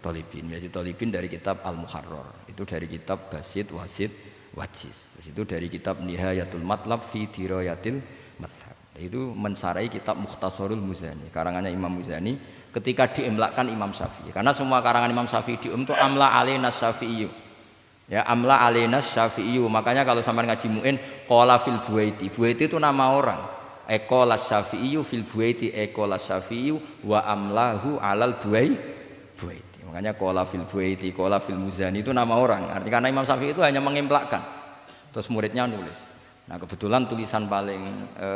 Thalibin. Minhajut Thalibin dari kitab Al-Muharrar. Itu dari kitab Basit, Wasit, Wajiz. Terus itu dari kitab Nihayatul Matlab fi Dirayatil Madhab. Itu mensarai kitab Mukhtasarul Muzani. Karangannya Imam Muzani ketika diimlakkan Imam Syafi'i. Karena semua karangan Imam Syafi'i itu amla alaina Syafi'i. Ya amla alaina Syafi'i. Makanya kalau sampai ngaji muin qala fil Buaiti. Buaiti itu nama orang. Ekolas Syafi'i fil Buaiti, ekolas Syafi'i wa amlahu alal Buaiti. Makanya qala fil Buaiti, qala fil Muzani itu nama orang. Artinya karena Imam Syafi'i itu hanya mengimplekan. Terus muridnya nulis. Nah kebetulan tulisan paling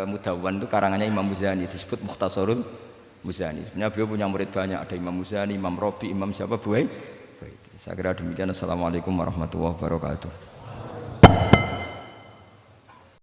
mudawwan itu karangannya Imam Muzani, disebut Mukhtasarul Muzani. Sebenarnya beliau punya murid banyak, ada Imam Muzani, Imam Robi, Imam siapa Buaiti. Saya kira demikian. Assalamualaikum warahmatullahi wabarakatuh.